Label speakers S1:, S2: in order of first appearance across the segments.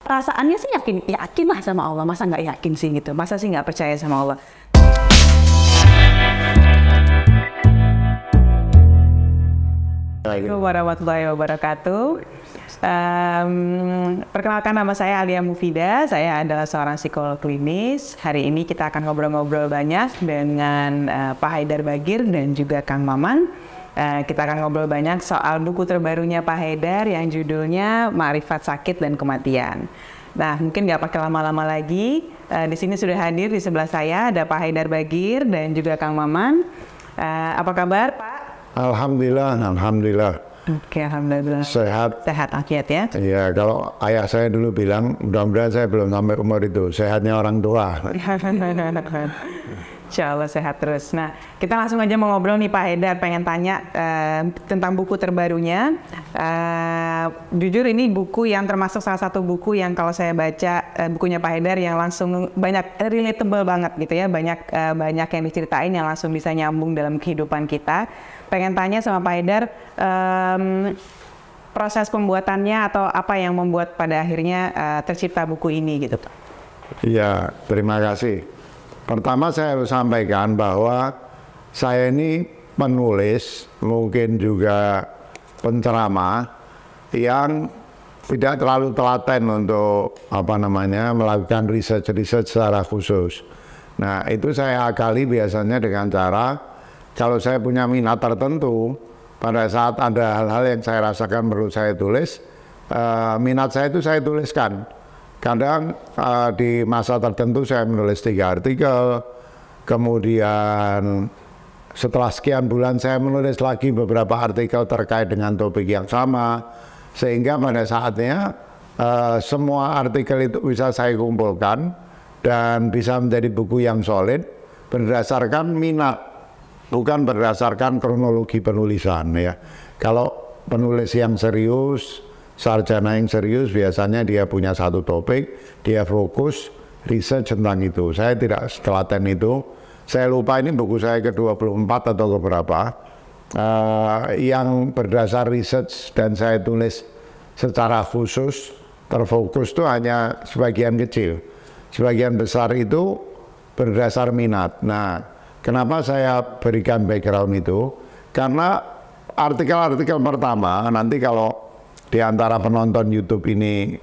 S1: perasaannya sih yakin lah sama Allah. Masa nggak yakin sih gitu? Masa sih nggak percaya sama Allah? Assalamualaikum warahmatullahi wabarakatuh. Perkenalkan, nama saya Alia Mufida. Saya adalah seorang psikolog klinis. Hari ini kita akan ngobrol-ngobrol banyak dengan Pak Haidar Bagir dan juga Kang Maman. Kita akan ngobrol banyak soal buku terbarunya Pak Haidar yang judulnya Ma'rifat Sakit dan Kematian. Nah, mungkin nggak pakai lama-lama lagi. Di sini sudah hadir di sebelah saya ada Pak Haidar Bagir dan juga Kang Maman. Apa kabar, Pak?
S2: Alhamdulillah, alhamdulillah.
S1: Oke, alhamdulillah.
S2: Sehat.
S1: Sehat afiat ya?
S2: Iya, kalau ayah saya dulu bilang, mudah-mudahan saya belum sampai umur itu, sehatnya orang tua.
S1: Insya Allah sehat terus. Nah, kita langsung aja mau ngobrol nih Pak Haidar, pengen tanya tentang buku terbarunya. Jujur ini buku yang termasuk salah satu buku yang kalau saya baca bukunya Pak Haidar yang langsung banyak relatable banget gitu ya, banyak yang diceritain yang langsung bisa nyambung dalam kehidupan kita. Pengen tanya sama Pak Haidar, proses pembuatannya atau apa yang membuat pada akhirnya tercipta buku ini gitu.
S2: Iya, terima kasih. Pertama saya harus sampaikan bahwa saya ini penulis, mungkin juga penceramah yang tidak terlalu telaten untuk melakukan riset secara khusus. Nah, itu saya akali biasanya dengan cara kalau saya punya minat tertentu, pada saat ada hal-hal yang saya rasakan perlu saya tulis, minat saya itu saya tuliskan. Kadang di masa tertentu saya menulis 3 artikel, kemudian setelah sekian bulan saya menulis lagi beberapa artikel terkait dengan topik yang sama, sehingga pada saatnya semua artikel itu bisa saya kumpulkan dan bisa menjadi buku yang solid berdasarkan minat, bukan berdasarkan kronologi penulisan ya. Kalau penulis yang serius, sarjana yang serius biasanya dia punya satu topik, dia fokus riset tentang itu. Saya tidak setelaten itu. Saya lupa ini buku saya ke-24 atau keberapa yang berdasar riset dan saya tulis secara khusus, terfokus itu hanya sebagian kecil. Sebagian besar itu berdasar minat. Nah, kenapa saya berikan background itu? Karena artikel-artikel pertama nanti kalau di antara penonton YouTube ini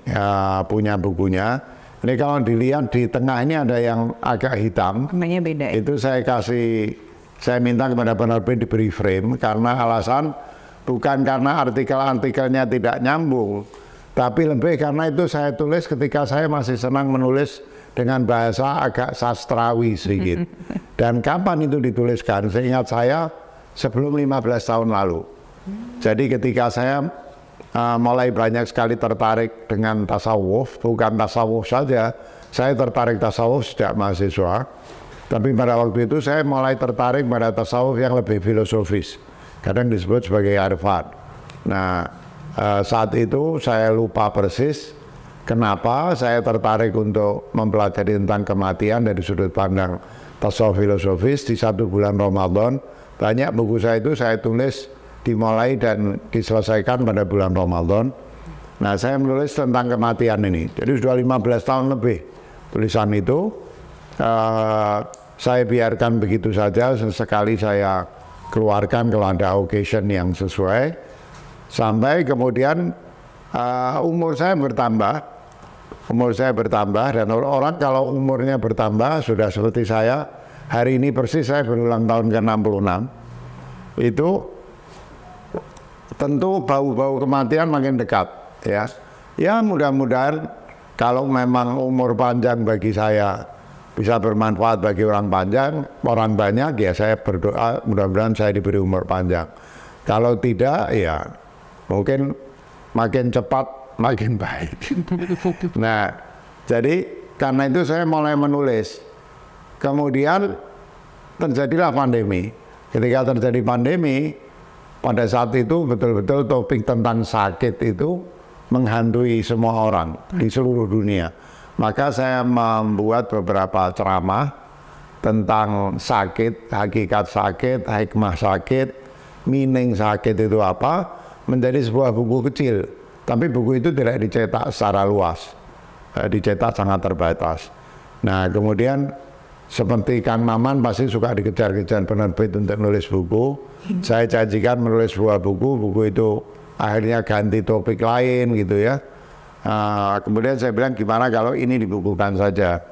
S2: punya bukunya, ini kalau dilihat di tengah ini ada yang agak hitam.
S1: Namanya beda ya?
S2: Itu saya minta kepada penerbit diberi frame karena alasan bukan karena artikel-artikelnya tidak nyambung, tapi lebih karena itu saya tulis ketika saya masih senang menulis dengan bahasa agak sastrawi sedikit. Dan kapan itu dituliskan? Seingat saya sebelum 15 tahun lalu. Jadi ketika saya mulai banyak sekali tertarik dengan tasawuf, bukan tasawuf saja, saya tertarik tasawuf sejak mahasiswa, tapi pada waktu itu saya mulai tertarik pada tasawuf yang lebih filosofis, kadang disebut sebagai arifat. Nah, saat itu saya lupa persis kenapa saya tertarik untuk mempelajari tentang kematian dari sudut pandang tasawuf filosofis. Di 1 bulan Ramadan, banyak buku saya itu saya tulis dimulai dan diselesaikan pada bulan Ramadan. Nah, saya menulis tentang kematian ini. Jadi sudah 15 tahun lebih tulisan itu. Saya biarkan begitu saja, sesekali saya keluarkan kalau ada occasion yang sesuai. Sampai kemudian umur saya bertambah. Umur saya bertambah dan orang kalau umurnya bertambah, sudah seperti saya, hari ini persis saya berulang tahun ke-66. Itu tentu bau-bau kematian makin dekat ya. Ya mudah-mudahan kalau memang umur panjang bagi saya bisa bermanfaat bagi orang banyak ya saya berdoa mudah-mudahan saya diberi umur panjang. Kalau tidak ya mungkin makin cepat makin baik. Nah, jadi karena itu saya mulai menulis. Kemudian terjadilah pandemi. Ketika terjadi pandemi, pada saat itu betul-betul topik tentang sakit itu menghantui semua orang di seluruh dunia. Maka saya membuat beberapa ceramah tentang sakit, hakikat sakit, hikmah sakit, meaning sakit itu apa, menjadi sebuah buku kecil. Tapi buku itu tidak dicetak secara luas. dicetak sangat terbatas. Nah kemudian seperti Kang Maman pasti suka dikejar-kejar penerbit untuk nulis buku. Saya janjikan menulis sebuah buku itu akhirnya ganti topik lain gitu ya. Kemudian saya bilang gimana kalau ini dibukukan saja.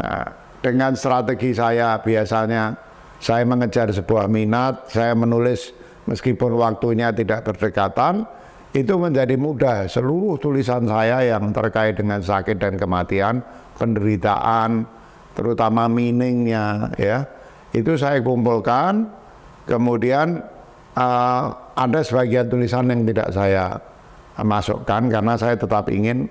S2: Nah, dengan strategi saya biasanya saya mengejar sebuah minat, saya menulis meskipun waktunya tidak berdekatan, itu menjadi mudah. Seluruh tulisan saya yang terkait dengan sakit dan kematian, penderitaan, terutama meaningnya ya, itu saya kumpulkan. Kemudian ada sebagian tulisan yang tidak saya masukkan karena saya tetap ingin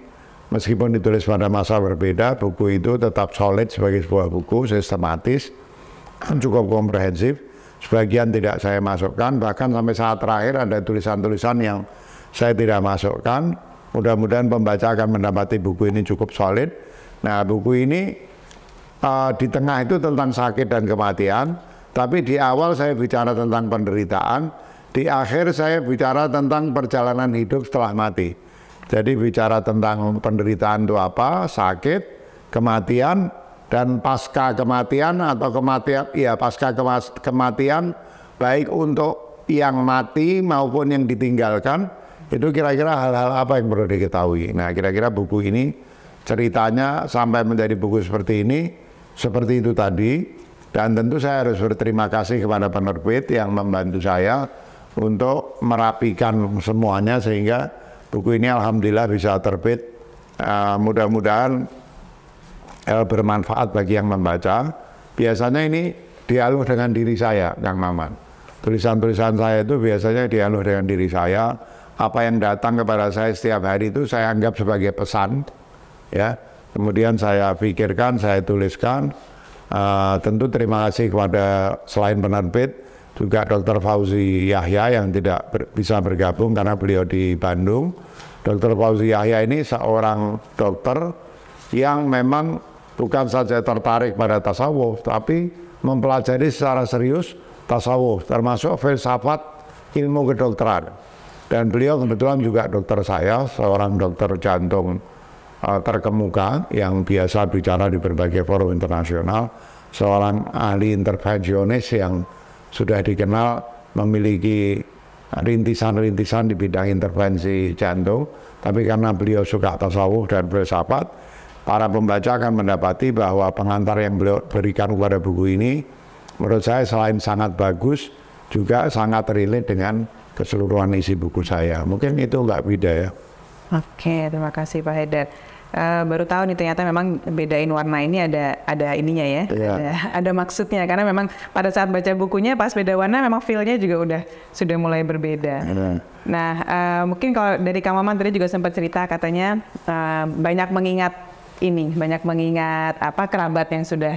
S2: meskipun ditulis pada masa berbeda, buku itu tetap solid sebagai sebuah buku sistematis, cukup komprehensif. Sebagian tidak saya masukkan, bahkan sampai saat terakhir ada tulisan-tulisan yang saya tidak masukkan. Mudah-mudahan pembaca akan mendapati buku ini cukup solid. Nah buku ini di tengah itu tentang sakit dan kematian, tapi di awal saya bicara tentang penderitaan, di akhir saya bicara tentang perjalanan hidup setelah mati. Jadi bicara tentang penderitaan itu apa, sakit, kematian, dan pasca kematian atau kematian, ya pasca kematian, baik untuk yang mati maupun yang ditinggalkan, itu kira-kira hal-hal apa yang perlu diketahui. Nah kira-kira buku ini ceritanya sampai menjadi buku seperti ini, seperti itu tadi. Dan tentu saya harus berterima kasih kepada penerbit yang membantu saya untuk merapikan semuanya sehingga buku ini alhamdulillah bisa terbit. Mudah-mudahan bermanfaat bagi yang membaca. Biasanya ini dialog dengan diri saya, Kang Maman. Tulisan-tulisan saya itu biasanya dialog dengan diri saya. Apa yang datang kepada saya setiap hari itu saya anggap sebagai pesan, ya. Kemudian saya pikirkan, saya tuliskan. Tentu terima kasih kepada selain penerbit juga Dr. Fauzi Yahya yang tidak bisa bergabung karena beliau di Bandung. Dr. Fauzi Yahya ini seorang dokter yang memang bukan saja tertarik pada tasawuf, tapi mempelajari secara serius tasawuf, termasuk filsafat ilmu kedokteran. Dan beliau kebetulan juga dokter saya, seorang dokter jantung terkemuka yang biasa bicara di berbagai forum internasional, seorang ahli intervensionis yang sudah dikenal memiliki rintisan-rintisan di bidang intervensi jantung. Tapi karena beliau suka tasawuf dan filsafat, para pembaca akan mendapati bahwa pengantar yang beliau berikan kepada buku ini menurut saya selain sangat bagus juga sangat relate dengan keseluruhan isi buku saya. Mungkin itu Mbak Wida ya.
S1: Oke, terima kasih Pak Haidar. Baru tahu nih ternyata memang bedain warna ini ada ininya ya, ada maksudnya karena memang pada saat baca bukunya pas beda warna memang feel-nya juga sudah mulai berbeda. Nah mungkin kalau dari Kang Maman tadi juga sempat cerita katanya banyak mengingat apa kerabat yang sudah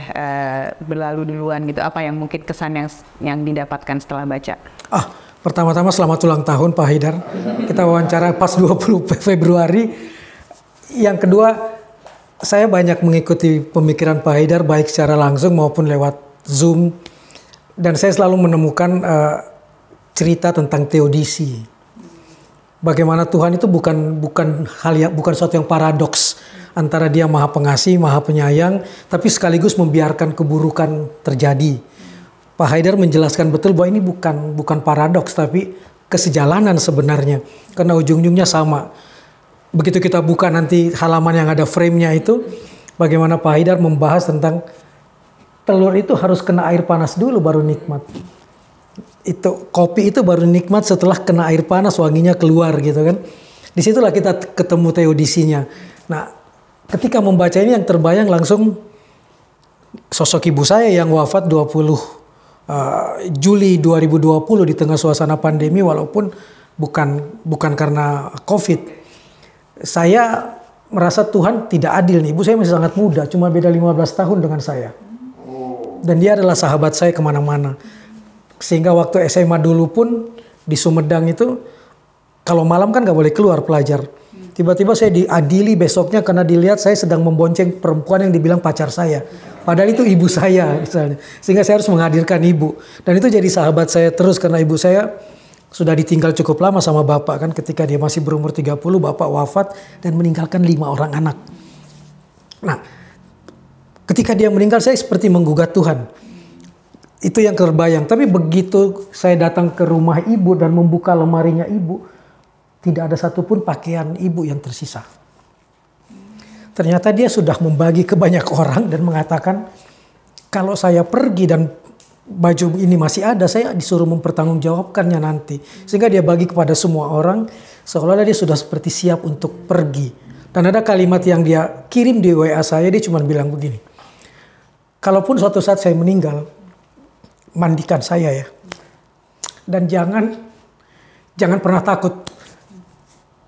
S1: berlalu duluan gitu, apa yang mungkin kesan yang didapatkan setelah baca?
S3: Pertama-tama selamat ulang tahun Pak Haidar. Kita wawancara pas 20 Februari. Yang kedua, saya banyak mengikuti pemikiran Pak Haidar baik secara langsung maupun lewat Zoom. Dan saya selalu menemukan cerita tentang teodisi. Bagaimana Tuhan itu bukan suatu yang paradoks antara Dia Maha Pengasih, Maha Penyayang, tapi sekaligus membiarkan keburukan terjadi. Pak Haidar menjelaskan betul bahwa ini bukan paradoks tapi kesejalanan sebenarnya karena ujung-ujungnya sama. Begitu kita buka nanti halaman yang ada frame-nya itu, bagaimana Pak Haidar membahas tentang telur itu harus kena air panas dulu baru nikmat. Kopi itu baru nikmat setelah kena air panas wanginya keluar gitu kan. Disitulah kita ketemu teodisinya. Nah, ketika membaca ini yang terbayang langsung sosok ibu saya yang wafat 20 Juli 2020 di tengah suasana pandemi walaupun bukan karena COVID. Saya merasa Tuhan tidak adil nih. Ibu saya masih sangat muda, cuma beda 15 tahun dengan saya. Dan dia adalah sahabat saya kemana-mana. Sehingga waktu SMA dulu pun di Sumedang itu, kalau malam kan gak boleh keluar pelajar. Tiba-tiba saya diadili besoknya karena dilihat saya sedang membonceng perempuan yang dibilang pacar saya. Padahal itu ibu saya misalnya. Sehingga saya harus menghadirkan ibu. Dan itu jadi sahabat saya terus karena ibu saya sudah ditinggal cukup lama sama bapak kan, ketika dia masih berumur 30 bapak wafat dan meninggalkan 5 orang anak. Nah, ketika dia meninggal saya seperti menggugat Tuhan. Itu yang terbayang. Tapi begitu saya datang ke rumah ibu dan membuka lemarinya ibu, tidak ada satupun pakaian ibu yang tersisa. Ternyata dia sudah membagi ke banyak orang dan mengatakan, kalau saya pergi dan baju ini masih ada, saya disuruh mempertanggungjawabkannya nanti. Sehingga dia bagi kepada semua orang, seolah-olah dia sudah seperti siap untuk pergi. Dan ada kalimat yang dia kirim di WA saya, dia cuma bilang begini, kalaupun suatu saat saya meninggal, mandikan saya ya. Dan jangan pernah takut.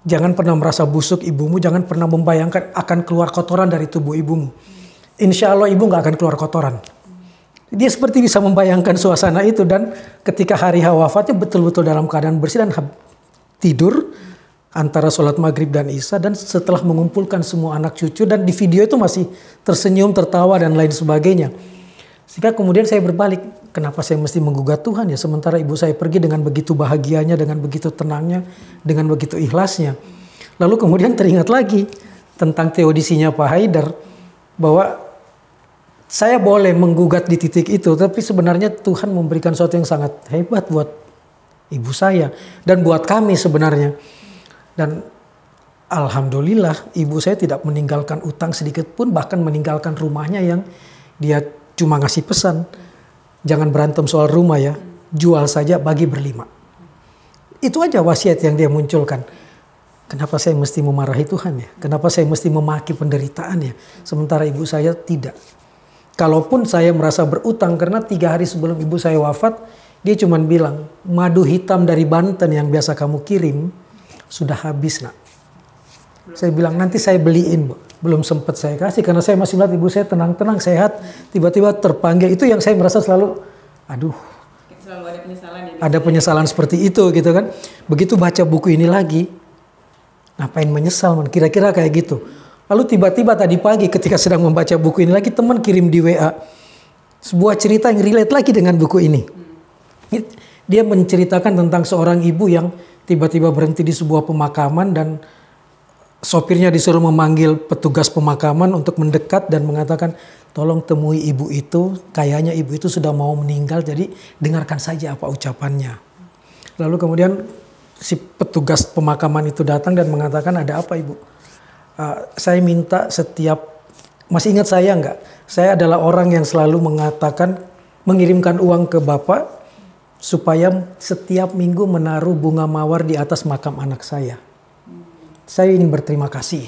S3: Jangan pernah merasa busuk ibumu, jangan pernah membayangkan akan keluar kotoran dari tubuh ibumu. Insya Allah ibu nggak akan keluar kotoran. Dia seperti bisa membayangkan suasana itu, dan ketika hari wafatnya betul-betul dalam keadaan bersih dan tidur antara sholat maghrib dan isya, dan setelah mengumpulkan semua anak cucu, dan di video itu masih tersenyum, tertawa dan lain sebagainya. Sehingga kemudian saya berbalik, kenapa saya mesti menggugat Tuhan ya, sementara ibu saya pergi dengan begitu bahagianya, dengan begitu tenangnya, dengan begitu ikhlasnya. Lalu kemudian teringat lagi tentang teodisinya Pak Haidar, bahwa saya boleh menggugat di titik itu, tapi sebenarnya Tuhan memberikan sesuatu yang sangat hebat buat ibu saya dan buat kami sebenarnya. Dan alhamdulillah ibu saya tidak meninggalkan utang sedikit pun, bahkan meninggalkan rumahnya yang dia cuma ngasih pesan, jangan berantem soal rumah ya, jual saja bagi berlima. Itu aja wasiat yang dia munculkan. Kenapa saya mesti memarahi Tuhan ya? Kenapa saya mesti memaki penderitaan ya? Sementara ibu saya tidak. Kalaupun saya merasa berutang, karena 3 hari sebelum ibu saya wafat, dia cuma bilang, madu hitam dari Banten yang biasa kamu kirim, sudah habis nak. Saya bilang nanti saya beliin, Bu. Belum sempat saya kasih karena saya masih melihat ibu saya tenang-tenang sehat, tiba-tiba terpanggil. Itu yang saya merasa selalu, aduh,
S1: selalu ada penyesalan ya.
S3: Ada penyesalan seperti itu gitu kan. Begitu baca buku ini lagi, ngapain menyesal man? Kira-kira kayak gitu. Lalu tiba-tiba tadi pagi ketika sedang membaca buku ini lagi, teman kirim di WA sebuah cerita yang relate lagi dengan buku ini. Dia menceritakan tentang seorang ibu yang tiba-tiba berhenti di sebuah pemakaman dan sopirnya disuruh memanggil petugas pemakaman untuk mendekat dan mengatakan, tolong temui ibu itu, kayaknya ibu itu sudah mau meninggal, jadi dengarkan saja apa ucapannya. Lalu kemudian si petugas pemakaman itu datang dan mengatakan, ada apa ibu? Saya minta setiap, masih ingat saya enggak? Saya adalah orang yang selalu mengatakan, mengirimkan uang ke bapak, supaya setiap minggu menaruh bunga mawar di atas makam anak saya. Saya ingin berterima kasih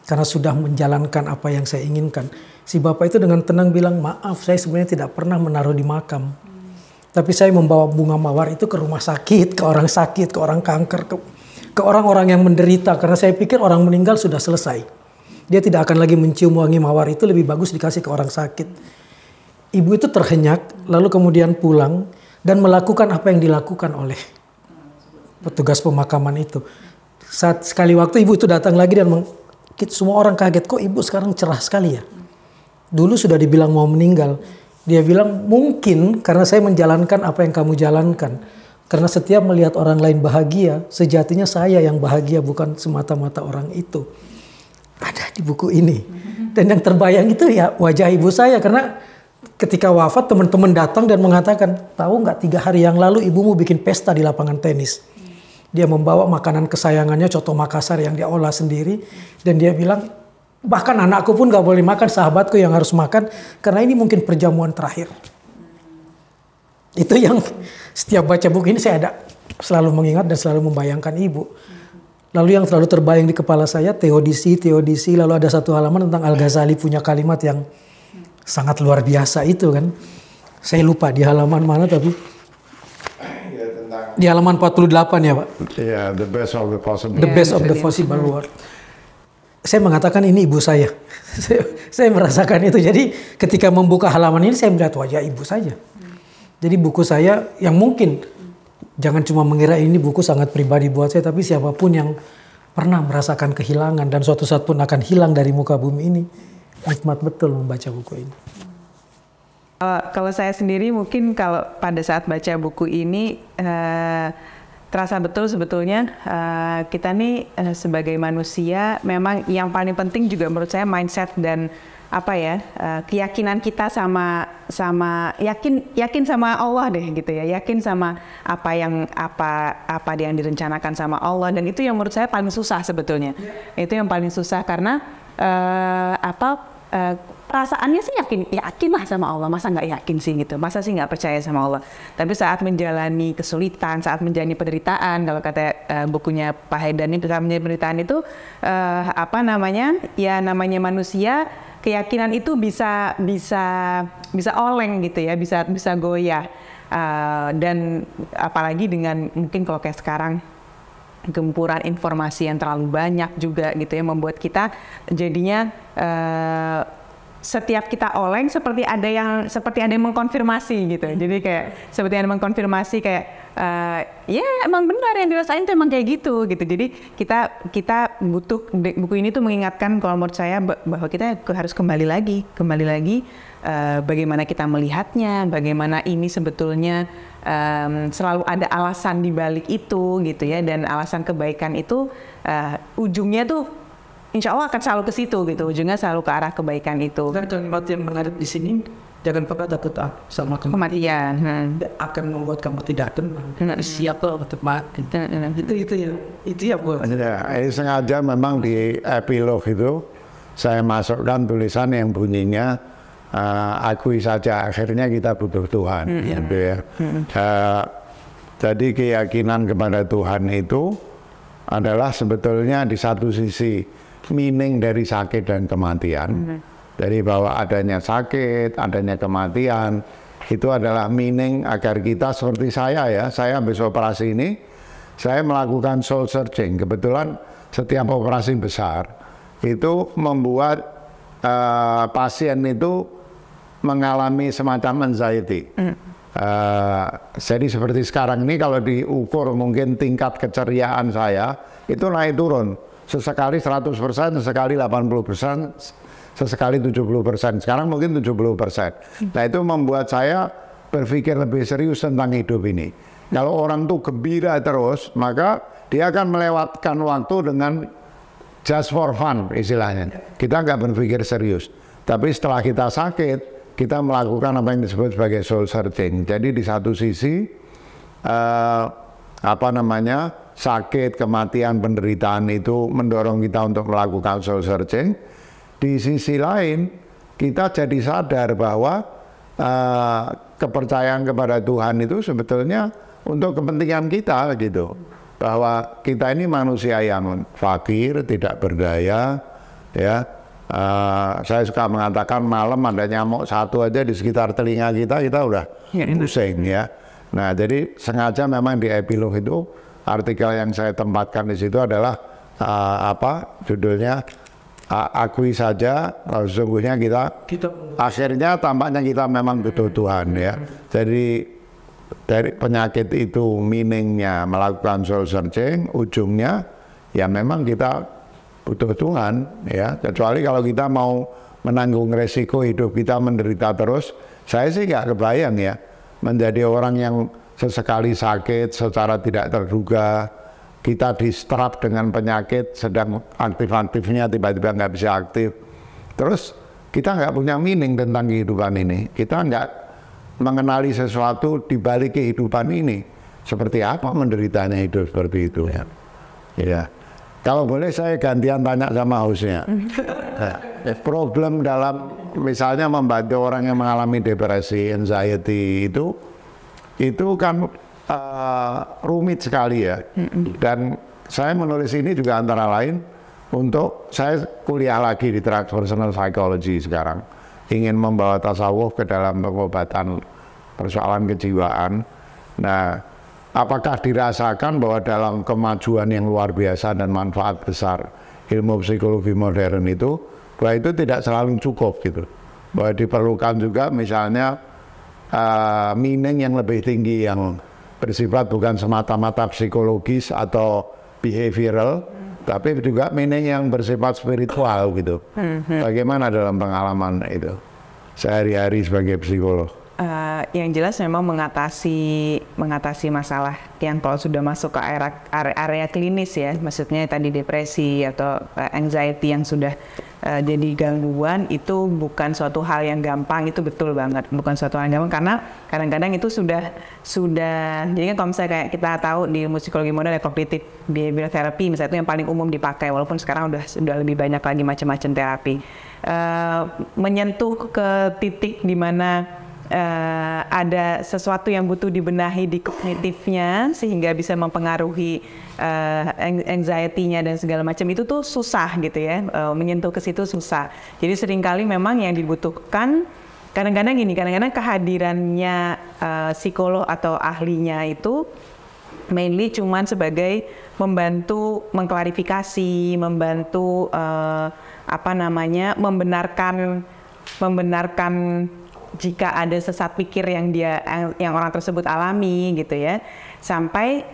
S3: karena sudah menjalankan apa yang saya inginkan. Si bapak itu dengan tenang bilang, maaf saya sebenarnya tidak pernah menaruh di makam. Tapi saya membawa bunga mawar itu ke rumah sakit, ke orang sakit, ke orang kanker, ke orang-orang yang menderita. Karena saya pikir orang meninggal sudah selesai. Dia tidak akan lagi mencium wangi mawar itu, lebih bagus dikasih ke orang sakit. Ibu itu terhenyak, lalu kemudian pulang dan melakukan apa yang dilakukan oleh petugas pemakaman itu. Saat sekali waktu ibu itu datang lagi dan semua orang kaget, kok ibu sekarang cerah sekali ya? Dulu sudah dibilang mau meninggal. Dia bilang mungkin karena saya menjalankan apa yang kamu jalankan. Karena setiap melihat orang lain bahagia, sejatinya saya yang bahagia, bukan semata-mata orang itu. Ada di buku ini. Dan yang terbayang itu ya wajah ibu saya, karena ketika wafat teman-teman datang dan mengatakan, tahu nggak 3 hari yang lalu ibumu bikin pesta di lapangan tenis. Dia membawa makanan kesayangannya, coto Makassar yang dia olah sendiri. Dan dia bilang, bahkan anakku pun gak boleh makan, sahabatku yang harus makan. Karena ini mungkin perjamuan terakhir. Itu yang setiap baca buku ini saya selalu mengingat dan selalu membayangkan ibu. Lalu yang selalu terbayang di kepala saya, teodisi. Lalu ada satu halaman tentang Al-Ghazali punya kalimat yang sangat luar biasa itu kan. Saya lupa di halaman mana tapi... Di halaman 48 ya Pak.
S2: Yeah, the best of the possible.
S3: The best of the possible world. Saya mengatakan ini ibu saya. Saya merasakan itu. Jadi ketika membuka halaman ini saya melihat wajah ibu saja. Jadi buku saya yang mungkin jangan cuma mengira ini buku sangat pribadi buat saya, tapi siapapun yang pernah merasakan kehilangan dan suatu saat pun akan hilang dari muka bumi ini, nikmat betul membaca buku ini.
S1: Kalau saya sendiri mungkin kalau pada saat baca buku ini terasa betul sebetulnya kita nih sebagai manusia memang yang paling penting juga menurut saya mindset dan apa ya keyakinan kita sama yakin sama Allah deh gitu ya, yakin sama apa yang direncanakan sama Allah, dan itu yang menurut saya paling susah sebetulnya. Itu yang paling susah karena perasaannya sih yakin lah sama Allah, masa nggak yakin sih gitu, masa sih nggak percaya sama Allah. Tapi saat menjalani kesulitan, saat menjalani penderitaan, kalau kata bukunya Pak Haidar ini, saat menjalani penderitaan itu namanya manusia, keyakinan itu bisa oleng gitu ya, bisa goyah. Dan apalagi dengan mungkin kalau kayak sekarang gempuran informasi yang terlalu banyak juga gitu ya, membuat kita jadinya setiap kita oleng seperti ada yang mengkonfirmasi gitu. Jadi kayak seperti ada yang mengkonfirmasi kayak ya emang benar yang dirasain tuh emang kayak gitu. Jadi kita butuh buku ini tuh mengingatkan kalau menurut saya bahwa kita harus kembali lagi bagaimana kita melihatnya, bagaimana ini sebetulnya selalu ada alasan di balik itu gitu ya, dan alasan kebaikan itu ujungnya tuh insya Allah akan selalu ke situ gitu, ujungnya selalu ke arah kebaikan itu.
S3: Dan kalimat yang menarik di sini, jangan pernah takut sama
S1: kematian.
S3: Akan membuat kamu tidak tenang. Siap loh teman. Itu ya Bu.
S2: Ini sengaja memang di epilog itu saya masukkan tulisan yang bunyinya akui saja akhirnya kita butuh Tuhan. Gitu ya. Jadi keyakinan kepada Tuhan itu adalah sebetulnya di satu sisi meaning dari sakit dan kematian. Dari bahwa adanya sakit, adanya kematian, itu adalah meaning agar kita seperti saya habis operasi ini, saya melakukan soul searching. Kebetulan setiap operasi besar itu membuat pasien itu mengalami semacam anxiety. Jadi seperti sekarang ini kalau diukur mungkin tingkat keceriaan saya itu naik turun. Sesekali 100%, sesekali 80%, sesekali 70%. Sekarang mungkin 70%. Nah itu membuat saya berpikir lebih serius tentang hidup ini. Kalau orang tuh gembira terus, maka dia akan melewatkan waktu dengan just for fun istilahnya. Kita nggak berpikir serius. Tapi setelah kita sakit, kita melakukan apa yang disebut sebagai soul searching. Jadi di satu sisi sakit, kematian, penderitaan itu mendorong kita untuk melakukan soul searching. Di sisi lain, kita jadi sadar bahwa kepercayaan kepada Tuhan itu sebetulnya untuk kepentingan kita gitu. Bahwa kita ini manusia yang fakir, tidak berdaya, ya. Saya suka mengatakan malam ada nyamuk satu aja di sekitar telinga kita udah pusing ya. Nah, jadi sengaja memang di epilog itu artikel yang saya tempatkan di situ adalah judulnya akui saja kalau sesungguhnya kita akhirnya tampaknya kita memang butuh Tuhan ya. Jadi dari penyakit itu meaningnya melakukan soul searching, ujungnya ya memang kita butuh Tuhan ya. Kecuali kalau kita mau menanggung resiko hidup kita menderita terus, saya sih nggak kebayang ya menjadi orang yang sesekali sakit secara tidak terduga, kita distrap dengan penyakit, sedang aktif-aktifnya tiba-tiba nggak bisa aktif. Terus kita nggak punya meaning tentang kehidupan ini, kita nggak mengenali sesuatu di balik kehidupan ini. Seperti apa menderitanya hidup seperti itu ya. Ya. Kalau boleh saya gantian tanya sama hostnya. Problem dalam misalnya membantu orang yang mengalami depresi, anxiety itu kan rumit sekali ya. Dan saya menulis ini juga antara lain untuk saya kuliah lagi di transpersonal psychology sekarang, ingin membawa tasawuf ke dalam pengobatan persoalan kejiwaan. Nah, apakah dirasakan bahwa dalam kemajuan yang luar biasa dan manfaat besar ilmu psikologi modern itu, bahwa itu tidak selalu cukup gitu, bahwa diperlukan juga misalnya meaning yang lebih tinggi yang bersifat bukan semata-mata psikologis atau behavioral, tapi juga meaning yang bersifat spiritual gitu. Bagaimana dalam pengalaman itu sehari-hari sebagai psikolog?
S1: Yang jelas memang mengatasi mengatasi masalah yang kalau sudah masuk ke area klinis ya, maksudnya tadi depresi atau anxiety yang sudah jadi gangguan, itu bukan suatu hal yang gampang, itu betul banget, bukan suatu hal yang gampang karena kadang-kadang itu sudah jadi kan kalau misalnya kayak kita tahu di ilmu psikologi modern ada cognitive behavioral therapy misalnya, itu yang paling umum dipakai, walaupun sekarang sudah lebih banyak lagi macam-macam terapi. Menyentuh ke titik di mana ada sesuatu yang butuh dibenahi di kognitifnya sehingga bisa mempengaruhi anxiety-nya dan segala macam, itu tuh susah gitu ya, menyentuh ke situ susah. Jadi seringkali memang yang dibutuhkan kadang-kadang kehadirannya psikolog atau ahlinya itu mainly cuman sebagai membantu mengklarifikasi, membantu membenarkan jika ada sesat pikir yang orang tersebut alami gitu ya, sampai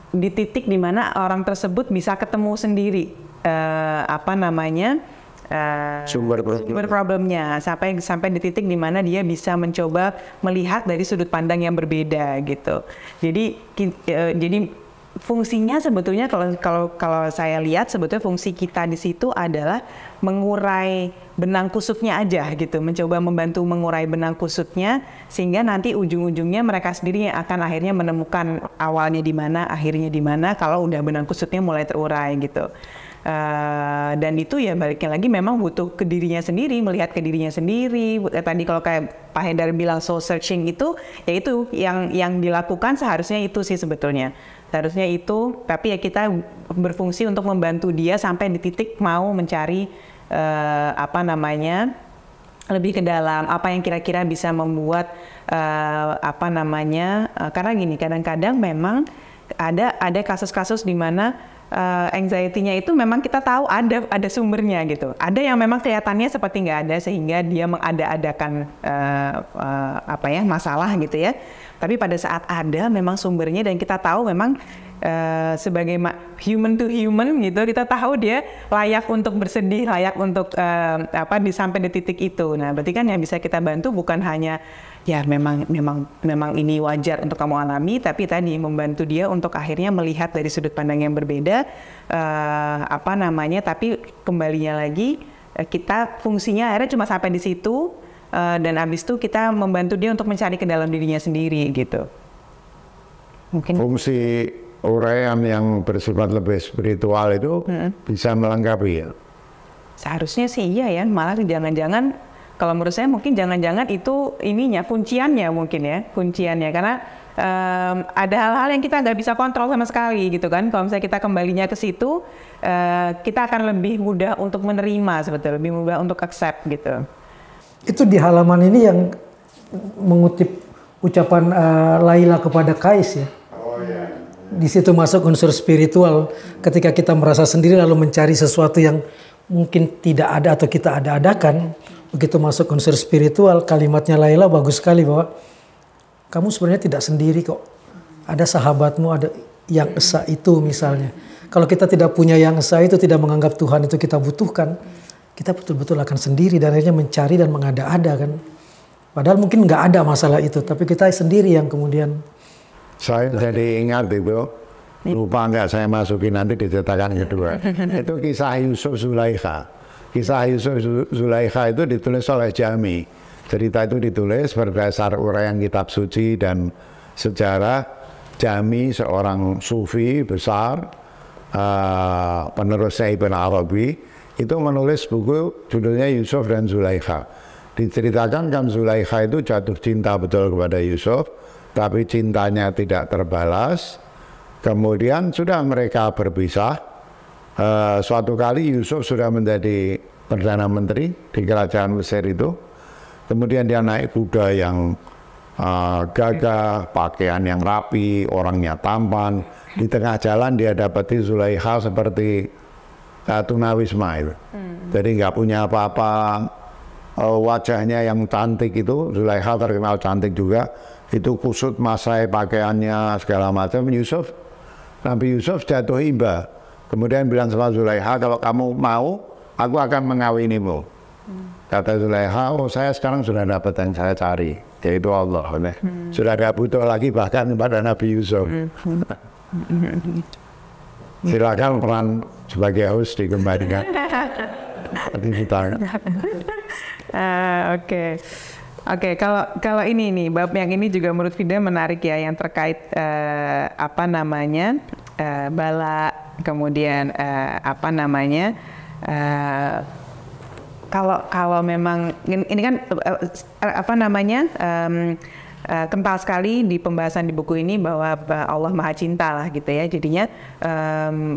S1: di titik di mana orang tersebut bisa ketemu sendiri sumber problemnya, sampai di titik di mana dia bisa mencoba melihat dari sudut pandang yang berbeda gitu. Jadi fungsinya sebetulnya kalau saya lihat sebetulnya fungsi kita di situ adalah mengurai benang kusutnya aja gitu, mencoba membantu mengurai benang kusutnya sehingga nanti ujung-ujungnya mereka sendiri yang akan akhirnya menemukan awalnya di mana, akhirnya di mana kalau udah benang kusutnya mulai terurai gitu. Dan itu ya baliknya lagi memang butuh ke dirinya sendiri, melihat ke dirinya sendiri. Tadi kalau kayak Pak Haidar bilang soul searching itu, ya itu yang dilakukan seharusnya itu sih sebetulnya. Seharusnya itu, tapi ya kita berfungsi untuk membantu dia sampai di titik mau mencari lebih ke dalam apa yang kira-kira bisa membuat karena gini, kadang-kadang memang ada kasus-kasus di mana anxiety-nya itu memang kita tahu ada sumbernya gitu. Ada yang memang kelihatannya seperti nggak ada sehingga dia mengada-adakan masalah gitu ya. Tapi pada saat ada memang sumbernya dan kita tahu memang sebagai human to human gitu, kita tahu dia layak untuk bersedih, layak untuk sampai di titik itu. Nah, berarti kan yang bisa kita bantu bukan hanya ya memang ini wajar untuk kamu alami, tapi tadi membantu dia untuk akhirnya melihat dari sudut pandang yang berbeda, tapi kembalinya lagi kita fungsinya akhirnya cuma sampai di situ, dan abis itu kita membantu dia untuk mencari ke dalam dirinya sendiri gitu. Mungkin
S2: fungsi uraian yang bersifat lebih spiritual itu bisa melengkapi ya? Seharusnya
S1: sih iya ya, malah jangan-jangan kalau menurut saya mungkin jangan-jangan itu kunciannya karena ada hal-hal yang kita nggak bisa kontrol sama sekali gitu kan. Kalau misalnya kita kembalinya ke situ, kita akan lebih mudah untuk menerima sebetulnya, lebih mudah untuk accept gitu.
S3: Itu di halaman ini yang mengutip ucapan Laila kepada Kais ya.
S2: Oh ya.
S3: Di situ masuk unsur spiritual. Ketika kita merasa sendiri lalu mencari sesuatu yang mungkin tidak ada atau kita ada-adakan, begitu masuk unsur spiritual, kalimatnya Laila bagus sekali bahwa kamu sebenarnya tidak sendiri kok. Ada sahabatmu, ada yang esa itu misalnya. Kalau kita tidak punya yang esa itu, tidak menganggap Tuhan itu kita butuhkan, kita betul-betul akan sendiri dan akhirnya mencari dan mengada-ada kan. Padahal mungkin nggak ada masalah itu, tapi kita sendiri yang kemudian.
S2: Saya jadi ingat itu, lupa nggak saya masukin nanti di cetakan kedua. Itu kisah Yusuf Zulaikha. Kisah Yusuf Zulaikha itu ditulis oleh Jami. Cerita itu ditulis berdasar uraian kitab suci dan sejarah. Jami seorang sufi besar, penerusnya Ibn Arabi, itu menulis buku judulnya Yusuf dan Zulaikha. Diceritakan kan Zulaikha itu jatuh cinta betul kepada Yusuf, tapi cintanya tidak terbalas. Kemudian sudah mereka berpisah. Suatu kali Yusuf sudah menjadi Perdana Menteri di kerajaan Mesir itu. Kemudian dia naik kuda yang gagah, pakaian yang rapi, orangnya tampan. Di tengah jalan dia dapati Zulaikha seperti tunawisma itu. Jadi nggak punya apa-apa, wajahnya yang cantik itu, Zulaikha terkenal cantik juga, itu kusut masai pakaiannya segala macam. Nabi Yusuf jatuh iba, kemudian bilang sama Zulaikha, kalau kamu mau, aku akan mengawinimu. Kata Zulekha, oh saya sekarang sudah dapat yang saya cari, yaitu Allah. Sudah tidak butuh lagi bahkan kepada Nabi Yusuf. Silakan peran sebagai host dikembalikan.
S1: Oke, kalau ini nih bab yang ini juga menurut Fida menarik ya, yang terkait bala, kemudian kalau memang ini kan kental sekali di pembahasan di buku ini bahwa Allah Maha Cinta lah gitu ya. Jadinya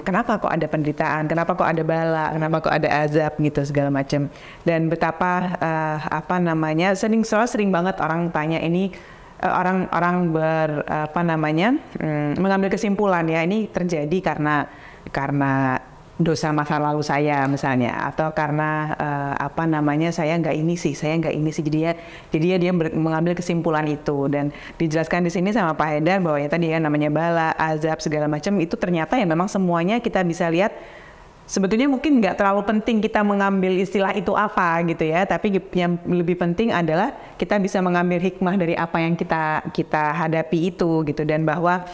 S1: kenapa kok ada penderitaan, kenapa kok ada bala, kenapa kok ada azab gitu segala macam. Dan betapa sering banget orang tanya ini, orang mengambil kesimpulan ya, ini terjadi karena dosa masa lalu saya misalnya, atau karena saya nggak ini sih, jadi dia mengambil kesimpulan itu. Dan dijelaskan di sini sama Pak Haidar bahwa ya tadi kan namanya bala, azab segala macam itu ternyata ya memang semuanya kita bisa lihat sebetulnya mungkin nggak terlalu penting kita mengambil istilah itu apa gitu ya, tapi yang lebih penting adalah kita bisa mengambil hikmah dari apa yang kita hadapi itu gitu. Dan bahwa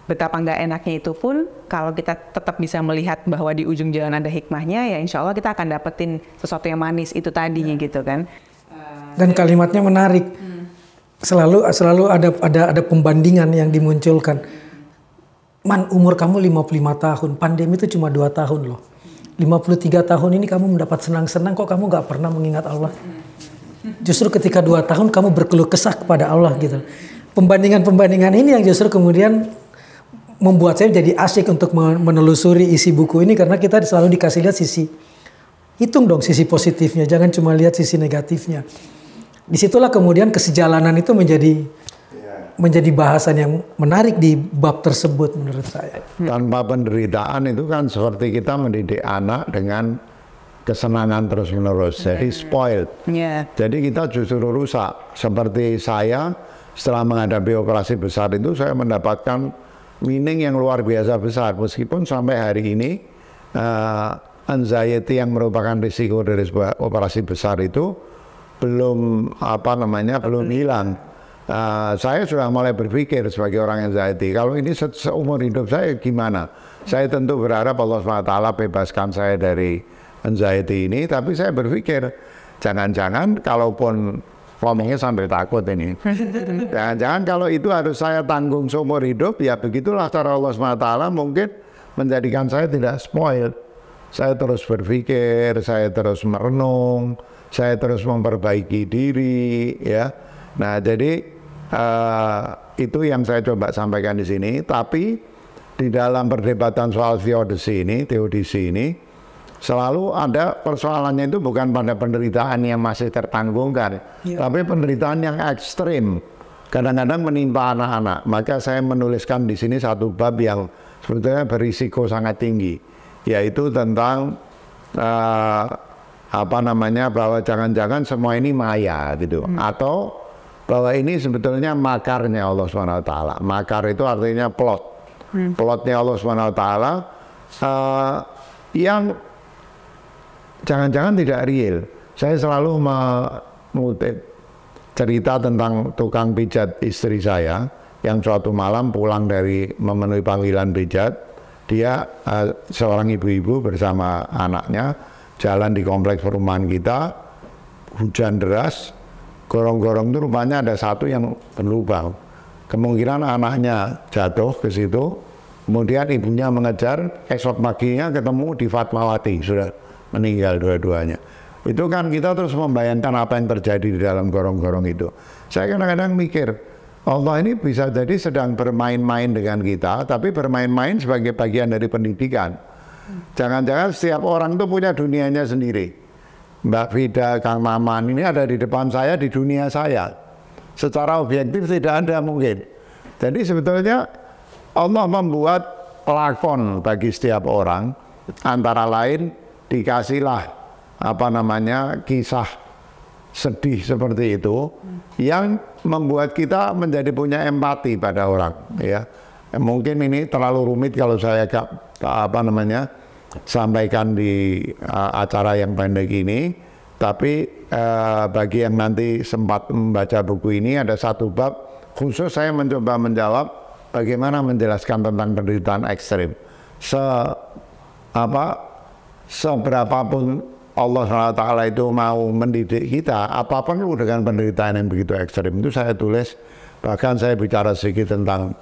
S1: betapa nggak enaknya itu pun kalau kita tetap bisa melihat bahwa di ujung jalan ada hikmahnya, ya insya Allah kita akan dapetin sesuatu yang manis itu tadinya gitu kan.
S3: Dan kalimatnya menarik, selalu ada pembandingan yang dimunculkan. Man, umur kamu 55 tahun, pandemi itu cuma 2 tahun loh. 53 tahun ini kamu mendapat senang-senang, kok kamu nggak pernah mengingat Allah. Justru ketika 2 tahun kamu berkeluh kesah kepada Allah gitu. Pembandingan ini yang justru kemudian membuat saya jadi asyik untuk menelusuri isi buku ini, karena kita selalu dikasih lihat hitung dong sisi positifnya, jangan cuma lihat sisi negatifnya. Disitulah kemudian kesejalanan itu menjadi bahasan yang menarik di bab tersebut menurut saya.
S2: Tanpa penderitaan itu kan seperti kita mendidik anak dengan kesenangan terus-menerus, jadi spoiled. Jadi kita justru rusak. Seperti saya, setelah menghadapi operasi besar itu, saya mendapatkan meaning yang luar biasa besar. Meskipun sampai hari ini anxiety yang merupakan risiko dari sebuah operasi besar itu belum hilang. Saya sudah mulai berpikir sebagai orang anxiety, kalau ini seumur hidup saya gimana? Saya tentu berharap Allah SWT bebaskan saya dari anxiety ini, tapi saya berpikir jangan-jangan kalaupun ngomongnya sampai takut ini. Jangan-jangan kalau itu harus saya tanggung seumur hidup, ya begitulah cara Allah SWT mungkin menjadikan saya tidak spoiled. Saya terus berpikir, saya terus merenung, saya terus memperbaiki diri, ya. Nah, jadi itu yang saya coba sampaikan di sini. Tapi di dalam perdebatan soal teodisi ini, selalu ada persoalannya itu bukan pada penderitaan yang masih tertanggungkan, tapi penderitaan yang ekstrim, kadang-kadang menimpa anak-anak. Maka saya menuliskan di sini satu bab yang sebetulnya berisiko sangat tinggi, yaitu tentang bahwa jangan-jangan semua ini maya gitu, atau bahwa ini sebetulnya makarnya Allah SWT. Makar itu artinya plotnya Allah SWT yang jangan-jangan tidak real. Saya selalu mengutip cerita tentang tukang pijat istri saya yang suatu malam pulang dari memenuhi panggilan pijat. Dia seorang ibu-ibu bersama anaknya jalan di kompleks perumahan kita, hujan deras, gorong-gorong itu rupanya ada satu yang berlubang. Kemungkinan anaknya jatuh ke situ, kemudian ibunya mengejar, esok paginya ketemu di Fatmawati, sudah meninggal dua-duanya. Itu kan kita terus membayangkan apa yang terjadi di dalam gorong-gorong itu. Saya kadang-kadang mikir, Allah ini bisa jadi sedang bermain-main dengan kita, tapi bermain-main sebagai bagian dari pendidikan. Jangan-jangan setiap orang itu punya dunianya sendiri. Mbak Fida, Kang Maman, ini ada di depan saya, di dunia saya. Secara objektif tidak ada mungkin. Jadi sebetulnya Allah membuat pelakon bagi setiap orang, antara lain dikasihlah kisah sedih seperti itu yang membuat kita menjadi punya empati pada orang, ya. Mungkin ini terlalu rumit kalau saya sampaikan di acara yang pendek ini. Tapi bagi yang nanti sempat membaca buku ini, ada satu bab khusus saya mencoba menjawab bagaimana menjelaskan tentang penderitaan ekstrim. Seberapapun Allah SWT itu mau mendidik kita, apapun dengan penderitaan yang begitu ekstrim itu saya tulis. Bahkan saya bicara sedikit tentang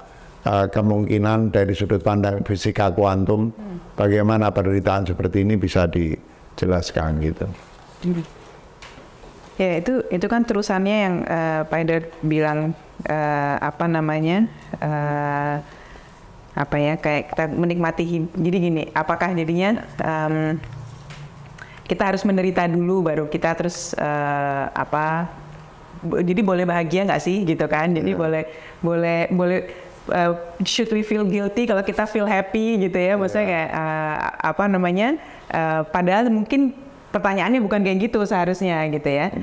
S2: kemungkinan dari sudut pandang fisika kuantum, bagaimana penderitaan seperti ini bisa dijelaskan gitu.
S1: Ya itu kan terusannya yang Pak Haidar bilang kayak kita menikmati. Jadi gini, apakah jadinya kita harus menderita dulu baru kita terus jadi boleh bahagia nggak sih gitu kan? Jadi boleh should we feel guilty kalau kita feel happy gitu ya? Maksudnya kayak padahal mungkin pertanyaannya bukan kayak gitu seharusnya gitu ya.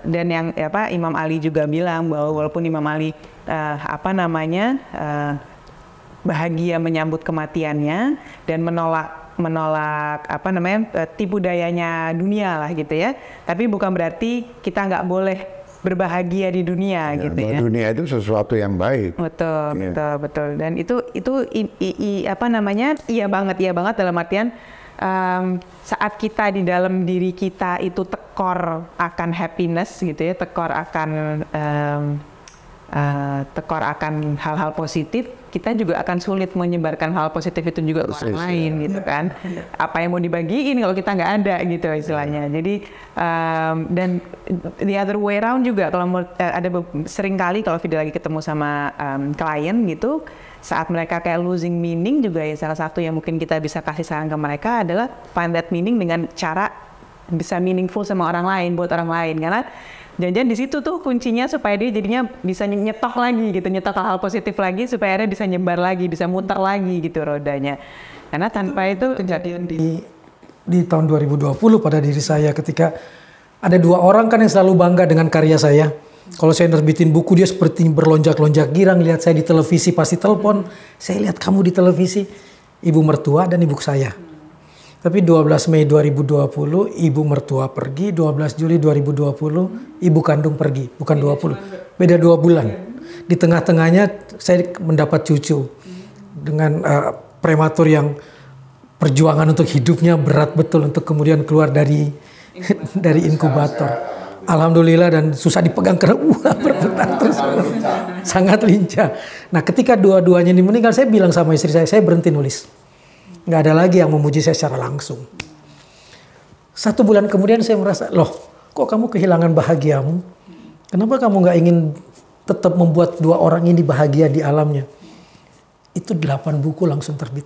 S1: Dan yang Imam Ali juga bilang bahwa walaupun Imam Ali bahagia menyambut kematiannya dan menolak tipu dayanya dunia lah gitu ya. Tapi bukan berarti kita nggak boleh berbahagia di dunia gitu ya.
S2: Dunia itu sesuatu yang baik.
S1: Betul. Dan itu iya banget dalam artian saat kita di dalam diri kita itu tekor akan happiness gitu ya, tekor akan hal-hal positif, kita juga akan sulit menyebarkan hal positif itu juga ke orang lain gitu kan. Apa yang mau dibagiin kalau kita nggak ada gitu istilahnya. Jadi dan the other way around juga, kalau ada sering kali kalau Fida lagi ketemu sama klien gitu, saat mereka kayak losing meaning juga ya, salah satu yang mungkin kita bisa kasih saran ke mereka adalah find that meaning dengan cara bisa meaningful sama orang lain, buat orang lain, karena jangan di situ tuh kuncinya supaya dia jadinya bisa nyetok lagi gitu, nyetok hal-hal positif lagi supaya dia bisa nyebar lagi, bisa muter lagi gitu rodanya. Karena tanpa itu
S3: kejadian di tahun 2020 pada diri saya ketika ada dua orang kan yang selalu bangga dengan karya saya. Kalau saya nerbitin buku dia seperti berlonjak-lonjak girang, lihat saya di televisi pasti telepon, saya lihat kamu di televisi, ibu mertua dan ibu saya. Tapi 12 Mei 2020 ibu mertua pergi, 12 Juli 2020 ibu kandung pergi, bukan 20, beda 2 bulan. Di tengah-tengahnya saya mendapat cucu dengan prematur yang perjuangan untuk hidupnya berat betul untuk kemudian keluar dari inkubator. Alhamdulillah, dan susah dipegang karena berputar terus, sangat lincah. Nah ketika dua-duanya ini meninggal, saya bilang sama istri saya berhenti nulis. Nggak ada lagi yang memuji saya secara langsung. 1 bulan kemudian saya merasa, loh kok kamu kehilangan bahagiamu? Kenapa kamu nggak ingin tetap membuat 2 orang ini bahagia di alamnya? Itu 8 buku langsung terbit.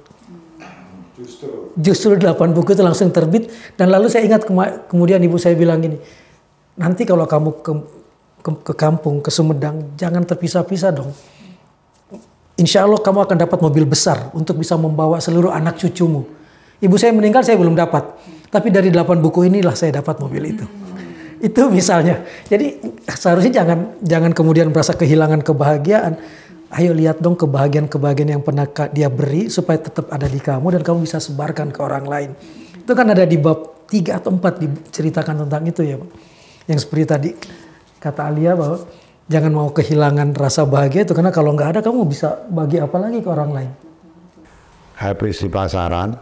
S3: Justru 8 buku itu langsung terbit. Dan lalu saya ingat kemudian ibu saya bilang gini, nanti kalau kamu ke kampung, ke Sumedang, jangan terpisah-pisah dong. Insya Allah kamu akan dapat mobil besar untuk bisa membawa seluruh anak cucumu. Ibu saya meninggal, saya belum dapat. Tapi dari 8 buku inilah saya dapat mobil itu. Itu misalnya. Jadi seharusnya jangan kemudian merasa kehilangan kebahagiaan. Ayo lihat dong kebahagiaan-kebahagiaan yang pernah dia beri supaya tetap ada di kamu dan kamu bisa sebarkan ke orang lain. Itu kan ada di bab 3 atau 4 diceritakan tentang itu ya, Pak. Yang seperti tadi kata Alia bahwa jangan mau kehilangan rasa bahagia itu, karena kalau nggak ada kamu bisa bagi apa lagi ke orang lain.
S2: Habis di pasaran,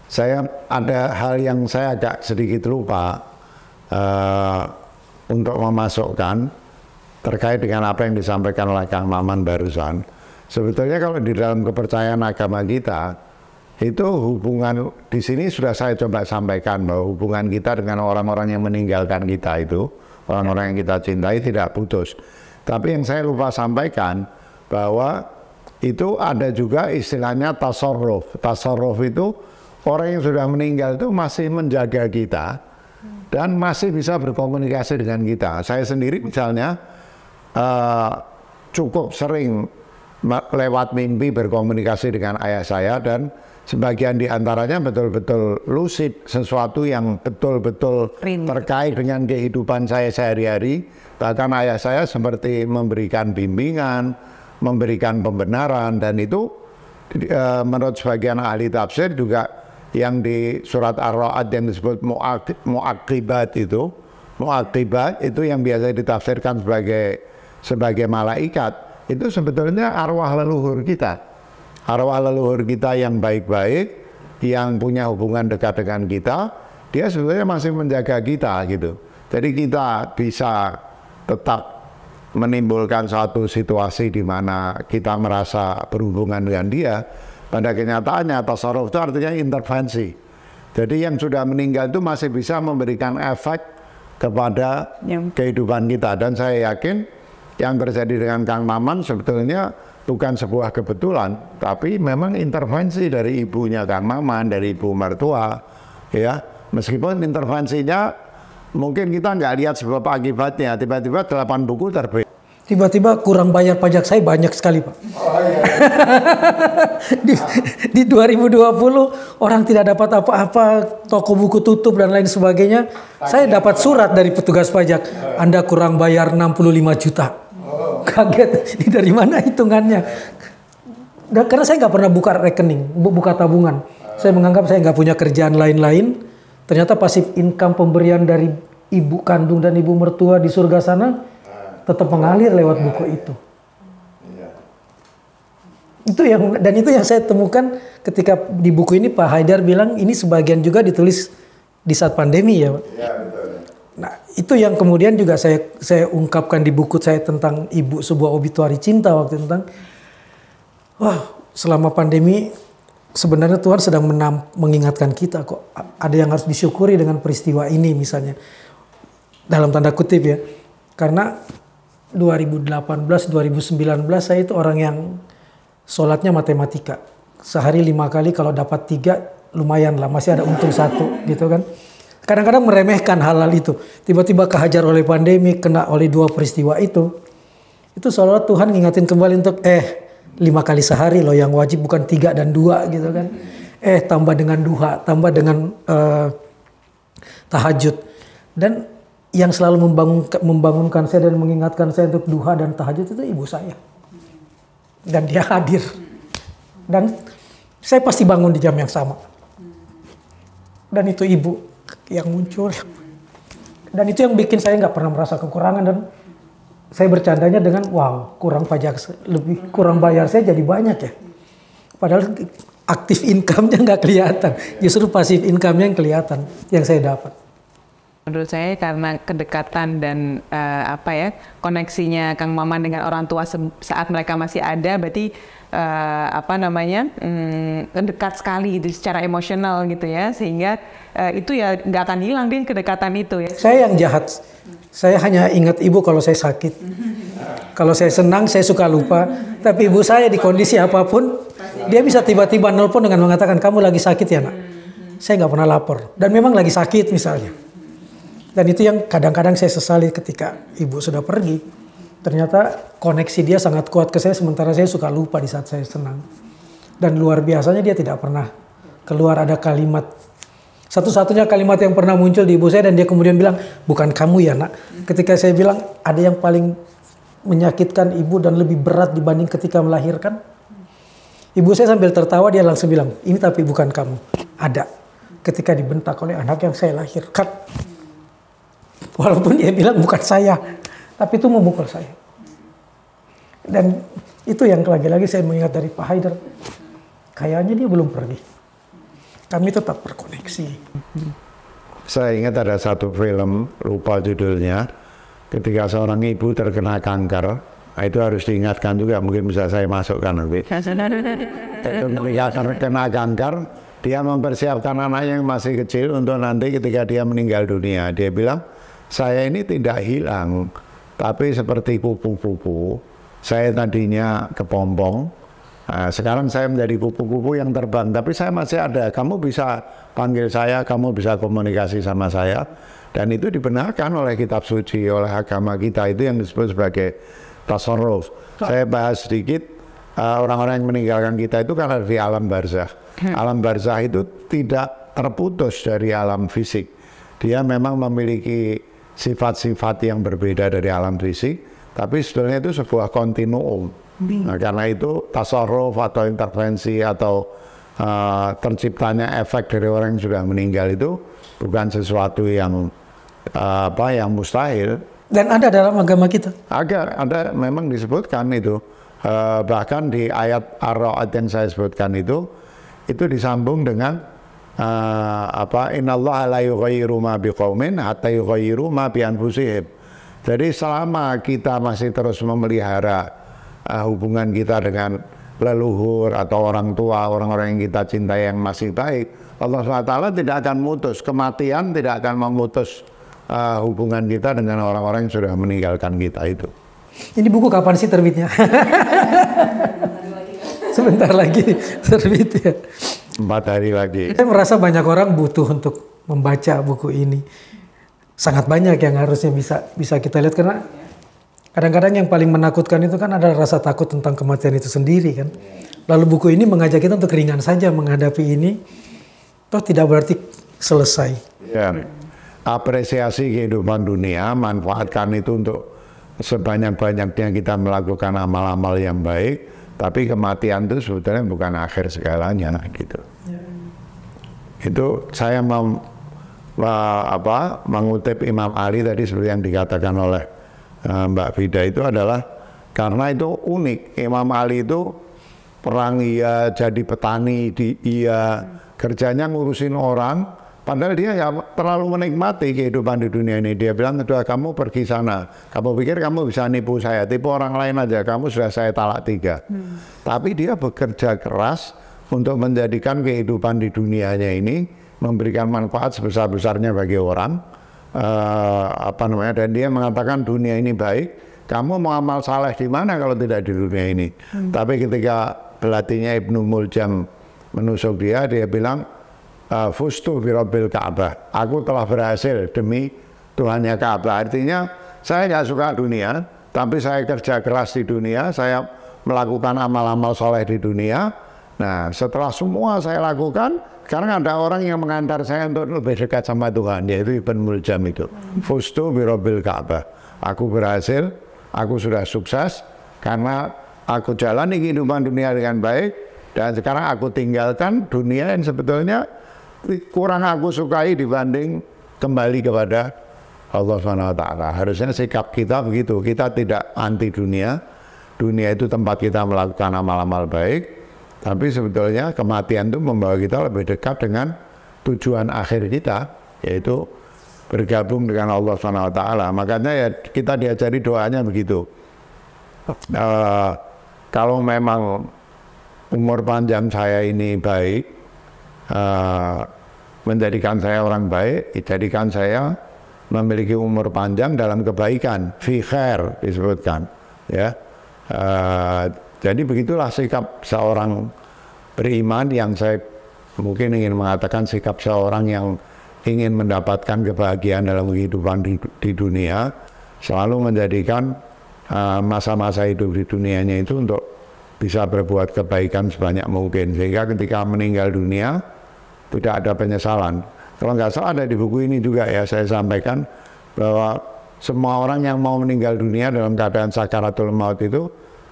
S2: saya ada hal yang saya agak sedikit lupa untuk memasukkan terkait dengan apa yang disampaikan oleh Kang Maman barusan. Sebetulnya kalau di dalam kepercayaan agama kita, itu hubungan di sini sudah saya coba sampaikan bahwa hubungan kita dengan orang-orang yang meninggalkan kita itu, orang-orang yang kita cintai tidak putus. Tapi yang saya lupa sampaikan bahwa itu ada juga istilahnya tasarruf. Tasarruf itu orang yang sudah meninggal itu masih menjaga kita dan masih bisa berkomunikasi dengan kita. Saya sendiri misalnya cukup sering lewat mimpi berkomunikasi dengan ayah saya, dan sebagian di antaranya betul-betul lucid, sesuatu yang betul-betul terkait dengan kehidupan saya sehari-hari. Bahkan ayah saya seperti memberikan bimbingan, memberikan pembenaran, dan itu menurut sebagian ahli tafsir juga yang di surat Ar-Ra'd yang disebut mu'aqibat itu yang biasa ditafsirkan sebagai malaikat, itu sebetulnya arwah leluhur kita yang baik-baik, yang punya hubungan dekat dengan kita. Dia sebetulnya masih menjaga kita gitu. Jadi kita bisa tetap menimbulkan suatu situasi di mana kita merasa berhubungan dengan dia. Pada kenyataannya tasarruf itu artinya intervensi. Jadi yang sudah meninggal itu masih bisa memberikan efek kepada kehidupan kita. Dan saya yakin yang terjadi dengan Kang Maman sebetulnya bukan sebuah kebetulan, tapi memang intervensi dari ibunya Kang Maman, dari ibu mertua, ya. Meskipun intervensinya mungkin kita nggak lihat sebab akibatnya, tiba-tiba 8 buku terbit.
S3: Tiba-tiba kurang bayar pajak saya banyak sekali, Pak. Oh, iya. di 2020 orang tidak dapat apa-apa, toko buku tutup dan lain sebagainya. Saya dapat surat dari petugas pajak, Anda kurang bayar 65 juta. Kaget, ini dari mana hitungannya? Dan karena saya nggak pernah buka rekening, buka tabungan. Saya menganggap saya nggak punya kerjaan lain-lain. Ternyata pasif income pemberian dari ibu kandung dan ibu mertua di surga sana tetap mengalir lewat buku itu. Itu yang saya temukan ketika di buku ini Pak Haidar bilang ini sebagian juga ditulis di saat pandemi ya, Pak. Ya, betul. Nah, itu yang kemudian juga saya ungkapkan di buku saya tentang ibu, sebuah obituari cinta waktu tentang selama pandemi sebenarnya Tuhan sedang mengingatkan kita kok ada yang harus disyukuri dengan peristiwa ini misalnya. Dalam tanda kutip ya. Karena 2018, 2019 saya itu orang yang sholatnya matematika. Sehari 5 kali, kalau dapat 3 lumayan lah, masih ada untung 1 gitu kan. Kadang-kadang meremehkan hal-hal itu. Tiba-tiba kehajar oleh pandemi, kena oleh 2 peristiwa itu. Itu seolah Tuhan ngingatin kembali untuk 5 kali sehari loh yang wajib, bukan 3 dan 2 gitu kan. Tambah dengan duha, tambah dengan tahajud. Dan yang selalu membangunkan saya dan mengingatkan saya untuk duha dan tahajud itu ibu saya. Dan dia hadir. Dan saya pasti bangun di jam yang sama. Dan itu ibu yang muncul. Dan itu yang bikin saya nggak pernah merasa kekurangan. Dan saya bercandanya dengan, wow, kurang bayar saya jadi banyak ya. Padahal aktif income-nya nggak kelihatan. Justru pasif income-nya yang kelihatan, yang saya dapat.
S1: Menurut saya karena kedekatan dan koneksinya Kang Maman dengan orang tua saat mereka masih ada, berarti dekat sekali gitu, secara emosional gitu ya, sehingga itu ya nggak akan hilang din kedekatan itu ya.
S3: Saya yang jahat, saya hanya ingat ibu kalau saya sakit. Kalau saya senang saya suka lupa, tapi ibu saya di kondisi apapun dia bisa tiba-tiba nelpon dengan mengatakan kamu lagi sakit ya nak. Saya nggak pernah lapor dan memang lagi sakit misalnya. Dan itu yang kadang-kadang saya sesali ketika ibu sudah pergi. Ternyata koneksi dia sangat kuat ke saya, sementara saya suka lupa di saat saya senang. Dan luar biasanya dia tidak pernah keluar ada kalimat. Satu-satunya kalimat yang pernah muncul di ibu saya dan dia kemudian bilang, bukan kamu ya nak. Ketika saya bilang ada yang paling menyakitkan ibu dan lebih berat dibanding ketika melahirkan. Ibu saya sambil tertawa dia langsung bilang, ini tapi bukan kamu. Ada. Ketika dibentak oleh anak yang saya lahirkan. Walaupun dia bilang bukan saya, tapi itu memukul saya. Dan itu yang lagi-lagi saya mengingat dari Pak Haidar. Kayaknya dia belum pergi. Kami tetap berkoneksi.
S2: Saya ingat ada satu film, lupa judulnya, ketika seorang ibu terkena kanker. Itu harus diingatkan juga, mungkin bisa saya masukkan nanti. Itu ketika terkena kanker, dia mempersiapkan anaknya yang masih kecil untuk nanti ketika dia meninggal dunia. Dia bilang, saya ini tidak hilang, tapi seperti kupu-kupu. Saya tadinya kepompong, sekarang saya menjadi kupu-kupu yang terbang. Tapi saya masih ada, kamu bisa panggil saya, kamu bisa komunikasi sama saya. Dan itu dibenarkan oleh kitab suci, oleh agama kita, itu yang disebut sebagai tasarruf. Saya bahas sedikit, orang-orang yang meninggalkan kita itu kan ada di alam barzah. Alam barzah itu tidak terputus dari alam fisik. Dia memang memiliki sifat-sifat yang berbeda dari alam fisik, tapi sebenarnya itu sebuah kontinuum. Nah, karena itu tasarruf atau intervensi atau terciptanya efek dari orang yang sudah meninggal itu bukan sesuatu yang yang mustahil.
S3: Dan ada dalam agama kita.
S2: Ada memang disebutkan itu. Bahkan di ayat Ar-Ra'd yang saya sebutkan itu disambung dengan innallaha la yughayyiru ma biqaumin hatta yughayyiru ma bi anfusihim. Jadi selama kita masih terus memelihara hubungan kita dengan leluhur atau orang tua, orang-orang yang kita cintai yang masih baik, Allah SWT tidak akan memutus, kematian tidak akan memutus hubungan kita dengan orang-orang yang sudah meninggalkan kita itu.
S3: Ini buku kapan sih terbitnya? Sebentar lagi terbit ya.
S2: 4 hari lagi.
S3: Saya merasa banyak orang butuh untuk membaca buku ini. Sangat banyak yang harusnya bisa kita lihat, karena kadang-kadang yang paling menakutkan itu kan ada rasa takut tentang kematian itu sendiri kan. Lalu buku ini mengajak kita untuk ringan saja menghadapi ini. Toh tidak berarti selesai.
S2: Ya. Apresiasi kehidupan dunia, manfaatkan itu untuk sebanyak-banyaknya kita melakukan amal-amal yang baik, tapi kematian itu sebetulnya bukan akhir segalanya gitu. Ya. Itu saya mengutip Imam Ali tadi seperti yang dikatakan oleh Mbak Vida, itu adalah karena itu unik. Imam Ali itu perang iya, jadi petani iya, kerjanya ngurusin orang, padahal dia ya terlalu menikmati kehidupan di dunia ini. Dia bilang, udah kamu pergi sana, kamu pikir kamu bisa nipu saya, tipu orang lain aja, kamu sudah saya talak 3. Tapi dia bekerja keras untuk menjadikan kehidupan di dunianya ini memberikan manfaat sebesar-besarnya bagi orang, dan dia mengatakan dunia ini baik, kamu mau amal saleh di mana kalau tidak di dunia ini. Tapi ketika pelatihnya Ibnu Muljam menusuk dia bilang, fustu birabbil Ka'bah, aku telah berhasil demi Tuhannya Ka'bah. Artinya saya nggak suka dunia, tapi saya kerja keras di dunia, saya melakukan amal-amal soleh di dunia. Nah, setelah semua saya lakukan, sekarang ada orang yang mengantar saya untuk lebih dekat sama Tuhan, yaitu Ibnu Muljam itu. Fustu birabbil Ka'bah, aku berhasil, aku sudah sukses karena aku jalani kehidupan dunia dengan baik, dan sekarang aku tinggalkan dunia yang sebetulnya kurang aku sukai dibanding kembali kepada Allah SWT. Harusnya sikap kita begitu, kita tidak anti dunia, dunia itu tempat kita melakukan amal-amal baik, tapi sebetulnya kematian itu membawa kita lebih dekat dengan tujuan akhir kita, yaitu bergabung dengan Allah SWT. Makanya ya kita diajari doanya begitu. Kalau memang umur panjang saya ini baik, menjadikan saya orang baik, jadikan saya memiliki umur panjang dalam kebaikan, fi khair disebutkan, ya. Jadi begitulah sikap seorang beriman yang saya mungkin ingin mengatakan sikap seorang yang ingin mendapatkan kebahagiaan dalam kehidupan di dunia, selalu menjadikan masa-masa hidup di dunianya itu untuk bisa berbuat kebaikan sebanyak mungkin, sehingga ketika meninggal dunia tidak ada penyesalan. Kalau nggak salah ada di buku ini juga ya, saya sampaikan bahwa semua orang yang mau meninggal dunia dalam keadaan sakaratul maut itu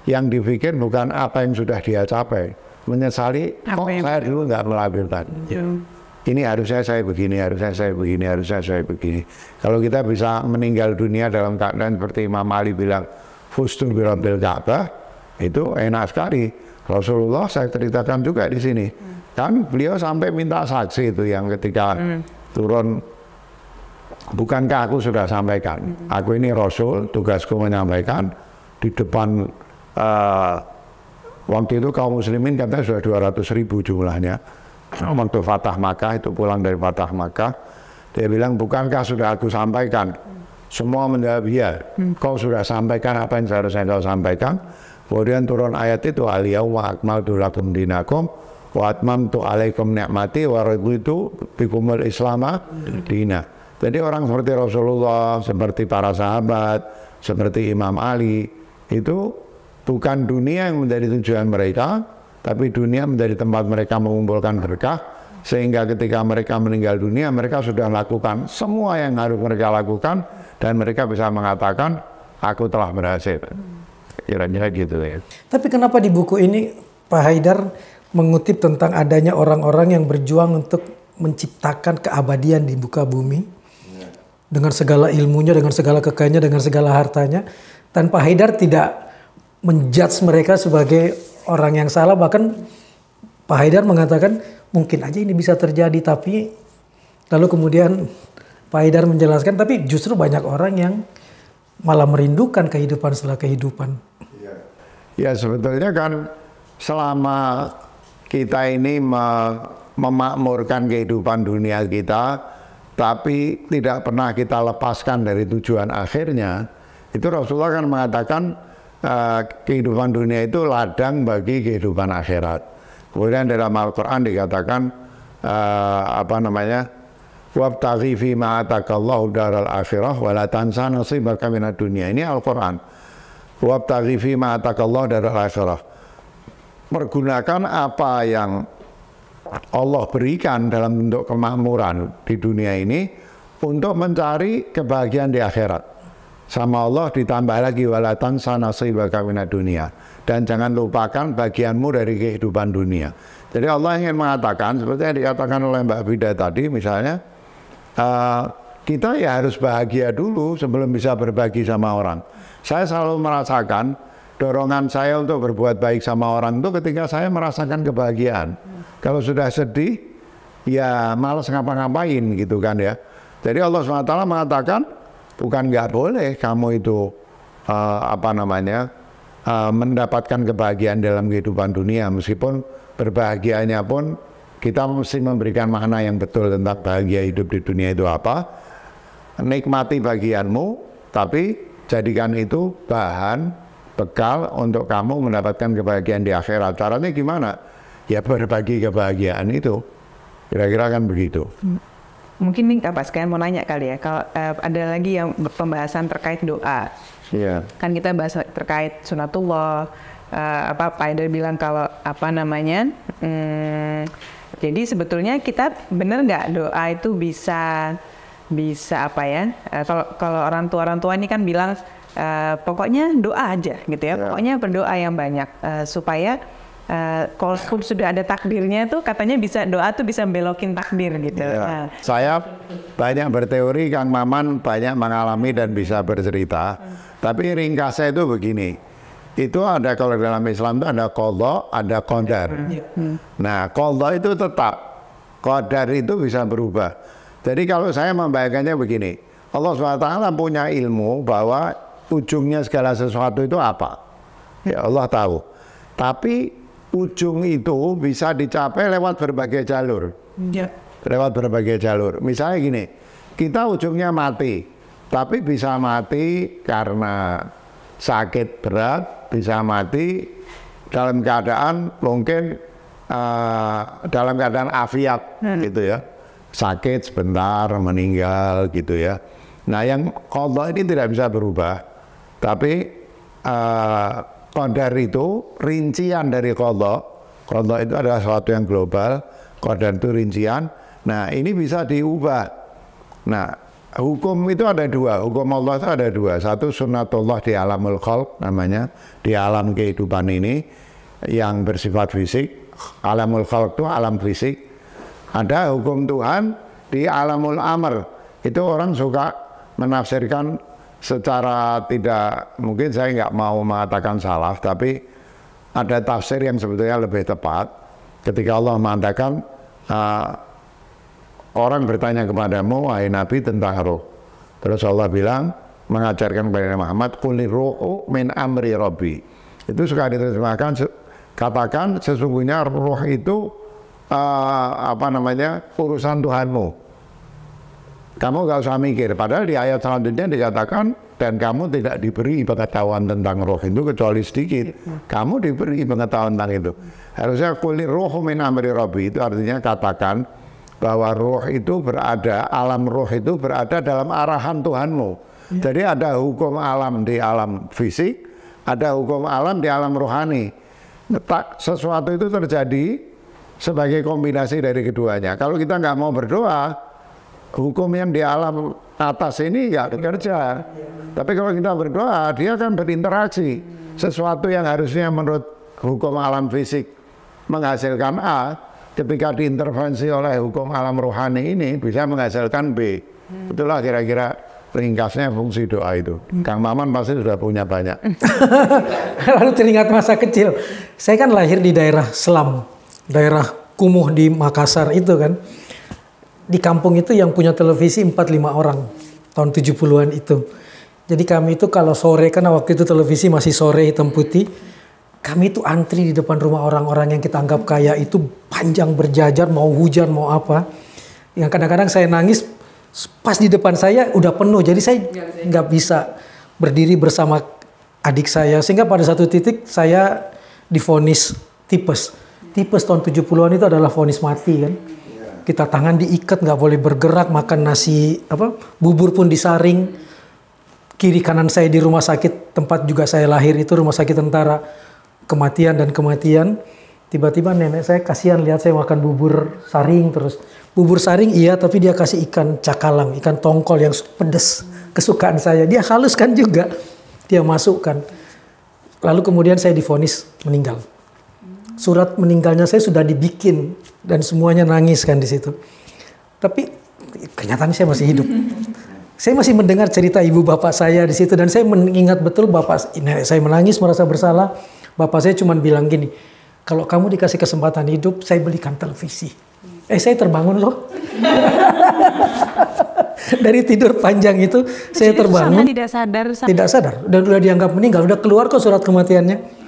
S2: yang dipikir bukan apa yang sudah dia capai, menyesali kok saya dulu nggak melahirkan. Ini harusnya saya begini, harusnya saya begini, harusnya saya begini. Kalau kita bisa meninggal dunia dalam keadaan seperti Imam Ali bilang, fustu birabbil Ka'bah, itu enak sekali. Rasulullah saya ceritakan juga di sini. Kan beliau sampai minta saksi itu yang ketika turun, bukankah aku sudah sampaikan, aku ini Rasul, tugasku menyampaikan. Di depan waktu itu kaum muslimin katanya sudah 200.000 jumlahnya. Waktu Fatah Makkah, itu pulang dari Fatah Makkah, dia bilang, bukankah sudah aku sampaikan? Semua menjawab iya, kau sudah sampaikan apa yang seharusnya kau sampaikan. Kemudian turun ayat itu, al-yawma akmaltu lakum dinakum wa atmamtu alaikum ni'mati wa raditu bikumul islama dina. Jadi orang seperti Rasulullah, seperti para sahabat, seperti Imam Ali, itu bukan dunia yang menjadi tujuan mereka, tapi dunia menjadi tempat mereka mengumpulkan berkah, sehingga ketika mereka meninggal dunia, mereka sudah lakukan semua yang harus mereka lakukan, dan mereka bisa mengatakan, aku telah berhasil. Kira-kira gitu ya.
S3: Tapi kenapa di buku ini Pak Haidar mengutip tentang adanya orang-orang yang berjuang untuk menciptakan keabadian di muka bumi dengan segala ilmunya, dengan segala kekayaannya, dengan segala hartanya. Dan Pak Haidar tidak menjudge mereka sebagai orang yang salah. Bahkan Pak Haidar mengatakan mungkin aja ini bisa terjadi, tapi lalu kemudian Pak Haidar menjelaskan, tapi justru banyak orang yang malah merindukan kehidupan setelah kehidupan.
S2: Ya sebetulnya kan selama kita ini memakmurkan kehidupan dunia kita, tapi tidak pernah kita lepaskan dari tujuan akhirnya, itu Rasulullah kan mengatakan kehidupan dunia itu ladang bagi kehidupan akhirat. Kemudian dalam Al-Quran dikatakan wabtaghi fima atakallahu daral akhirah wa la tansa nasibaka minad dunya. Ini Al-Quran. Wabtaghi fima atakallahu daral akhirah. Pergunakan apa yang Allah berikan dalam bentuk kemakmuran di dunia ini untuk mencari kebahagiaan di akhirat. Sama Allah ditambah lagi wala tansa nasibaka minad dunya, dan jangan lupakan bagianmu dari kehidupan dunia. Jadi Allah ingin mengatakan seperti yang dikatakan oleh Mbak Vida tadi misalnya, kita ya harus bahagia dulu sebelum bisa berbagi sama orang. Saya selalu merasakan dorongan saya untuk berbuat baik sama orang itu ketika saya merasakan kebahagiaan. Kalau sudah sedih, ya malas ngapa-ngapain gitu kan ya. Jadi Allah SWT mengatakan, bukan nggak boleh kamu itu mendapatkan kebahagiaan dalam kehidupan dunia, meskipun berbahagianya pun kita mesti memberikan makna yang betul tentang bahagia hidup di dunia itu apa. Nikmati bagianmu, tapi jadikan itu bahan bekal untuk kamu mendapatkan kebahagiaan di akhirat. Caranya gimana? Ya berbagi kebahagiaan itu. Kira-kira kan begitu.
S1: Mungkin nih Pak sekalian mau nanya kali ya, kalau ada lagi yang pembahasan terkait doa.
S2: Iya.
S1: Kan kita bahas terkait sunatullah. Pak Haidar bilang kalau jadi sebetulnya kita benar nggak doa itu bisa kalau orang tua ini kan bilang pokoknya doa aja gitu ya, pokoknya berdoa yang banyak supaya kalau sudah ada takdirnya tuh katanya doa tuh bisa belokin takdir gitu.
S2: Nah. Saya banyak berteori, Kang Maman banyak mengalami dan bisa bercerita. Tapi ringkasnya itu begini, itu ada, kalau dalam Islam itu ada qadha, ada qadar. Nah qadha itu tetap, qadar itu bisa berubah. Jadi kalau saya membayangkannya begini, Allah SWT punya ilmu bahwa ujungnya segala sesuatu itu apa? Ya Allah tahu. Tapi ujung itu bisa dicapai lewat berbagai jalur. Lewat berbagai jalur. Misalnya gini, kita ujungnya mati, tapi bisa mati karena sakit berat, bisa mati dalam keadaan mungkin dalam keadaan afiat gitu ya. Sakit sebentar, meninggal gitu ya. Nah yang qadha ini tidak bisa berubah. Tapi qadar itu rincian dari qadha. Qadha itu adalah sesuatu yang global, qadar itu rincian. Nah ini bisa diubah. Nah hukum itu ada dua, hukum Allah itu ada dua. Satu sunnatullah di alamul khalq namanya, di alam kehidupan ini yang bersifat fisik. Alamul khalq itu alam fisik. Ada hukum Tuhan di alamul amr. Itu orang suka menafsirkan secara tidak, mungkin saya nggak mau mengatakan salah, tapi ada tafsir yang sebetulnya lebih tepat. Ketika Allah mengatakan orang bertanya kepadamu wahai Nabi tentang roh, terus Allah bilang mengajarkan kepada Muhammad quli ruhu min amri rabbi. Itu suka diterjemahkan, katakan sesungguhnya roh itu urusan Tuhanmu. Kamu gak usah mikir. Padahal di ayat selanjutnya dikatakan dan kamu tidak diberi pengetahuan tentang roh itu kecuali sedikit. Kamu diberi pengetahuan tentang itu. Harusnya quli ruhu min amri rabbi, itu artinya katakan bahwa roh itu berada, alam roh itu berada dalam arahan Tuhanmu. Jadi ada hukum alam di alam fisik, ada hukum alam di alam rohani. Sesuatu itu terjadi sebagai kombinasi dari keduanya. Kalau kita nggak mau berdoa, hukum yang di alam atas ini nggak bekerja. Tapi kalau kita berdoa, dia akan berinteraksi. Sesuatu yang harusnya menurut hukum alam fisik menghasilkan A, ketika diintervensi oleh hukum alam rohani ini bisa menghasilkan B. Itulah kira-kira ringkasnya fungsi doa itu. Kang Maman pasti sudah punya banyak.
S3: Lalu teringat masa kecil. Saya kan lahir di daerah Selam, daerah kumuh di Makassar itu kan. Di kampung itu yang punya televisi 4-5 orang tahun 70-an itu. Jadi kami itu kalau sore, karena waktu itu televisi masih sore hitam putih, kami itu antri di depan rumah orang-orang yang kita anggap kaya itu panjang berjajar, mau hujan mau apa. Yang kadang-kadang saya nangis pas di depan saya udah penuh, jadi saya nggak bisa berdiri bersama adik saya. Sehingga pada satu titik saya divonis tipes. Tipes tahun 70-an itu adalah vonis mati kan. Kita tangan diikat, nggak boleh bergerak, makan nasi bubur pun disaring. Kiri kanan saya di rumah sakit tempat juga saya lahir itu rumah sakit tentara, kematian dan kematian. Tiba-tiba nenek saya kasihan lihat saya makan bubur saring terus. Bubur saring iya, tapi dia kasih ikan cakalang, ikan tongkol yang pedas, kesukaan saya. Dia haluskan juga, dia masukkan. Lalu kemudian saya divonis meninggal. Surat meninggalnya saya sudah dibikin dan semuanya nangis kan di situ. Tapi kenyataannya saya masih hidup. Saya masih mendengar cerita ibu bapak saya di situ dan saya mengingat betul nenek saya menangis merasa bersalah. Bapak saya cuma bilang gini, kalau kamu dikasih kesempatan hidup, saya belikan televisi. Saya terbangun loh. Dari tidur panjang itu saya terbangun. Tidak sadar dan udah dianggap meninggal, udah keluar kok surat kematiannya.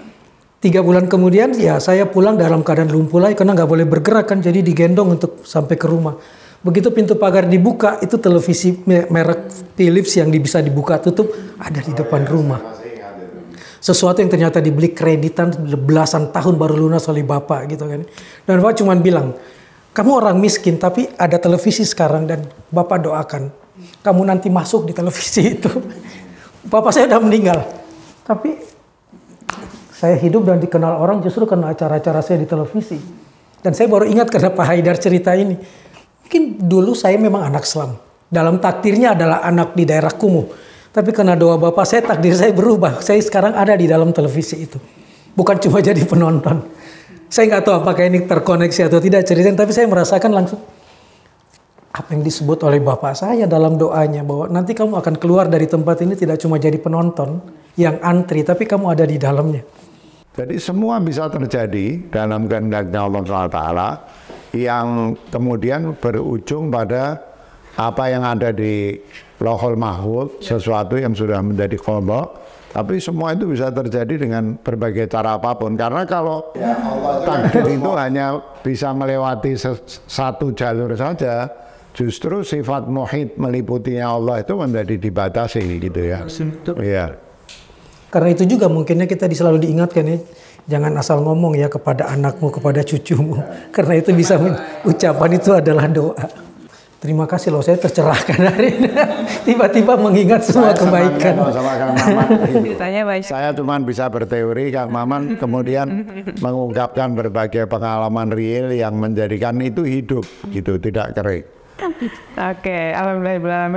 S3: 3 bulan kemudian ya saya pulang dalam keadaan lumpuh lagi karena nggak boleh bergerak kan, jadi digendong untuk sampai ke rumah. Begitu pintu pagar dibuka, itu televisi merek Philips yang bisa dibuka tutup ada di depan rumah. Sesuatu yang ternyata dibeli kreditan belasan tahun baru lunas oleh bapak gitu kan. Dan bapak cuma bilang, kamu orang miskin tapi ada televisi sekarang dan bapak doakan kamu nanti masuk di televisi itu. Bapak saya udah meninggal, tapi saya hidup dan dikenal orang justru karena acara-acara saya di televisi. Dan saya baru ingat karena Pak Haidar cerita ini. Mungkin dulu saya memang anak Islam. Dalam takdirnya adalah anak di daerah kumuh. Tapi karena doa bapak saya, takdir saya berubah. Saya sekarang ada di dalam televisi itu. Bukan cuma jadi penonton. Saya nggak tahu apakah ini terkoneksi atau tidak ceritain. Tapi saya merasakan langsung apa yang disebut oleh bapak saya dalam doanya. Bahwa nanti kamu akan keluar dari tempat ini tidak cuma jadi penonton yang antri. Tapi kamu ada di dalamnya.
S2: Jadi semua bisa terjadi dalam kehendaknya Allah SWT yang kemudian berujung pada apa yang ada di Lauhul Mahfuz, sesuatu yang sudah menjadi qada. Tapi semua itu bisa terjadi dengan berbagai cara apapun. Karena kalau takdir itu hanya bisa melewati satu jalur saja, justru sifat muhit meliputinya Allah itu menjadi dibatasi gitu ya. Iya.
S3: Karena itu juga mungkinnya kita selalu diingatkan ya, jangan asal ngomong ya kepada anakmu, kepada cucumu. Karena itu bisa ucapan itu adalah doa. Terima kasih loh, saya tercerahkan hari ini. Tiba-tiba mengingat semua kebaikan.
S2: Sama Kang Maman.
S1: Ceritanya baik.
S2: Saya cuma bisa berteori, Kang Maman kemudian mengungkapkan berbagai pengalaman real yang menjadikan itu hidup gitu, tidak kering.
S1: Oke, alhamdulillah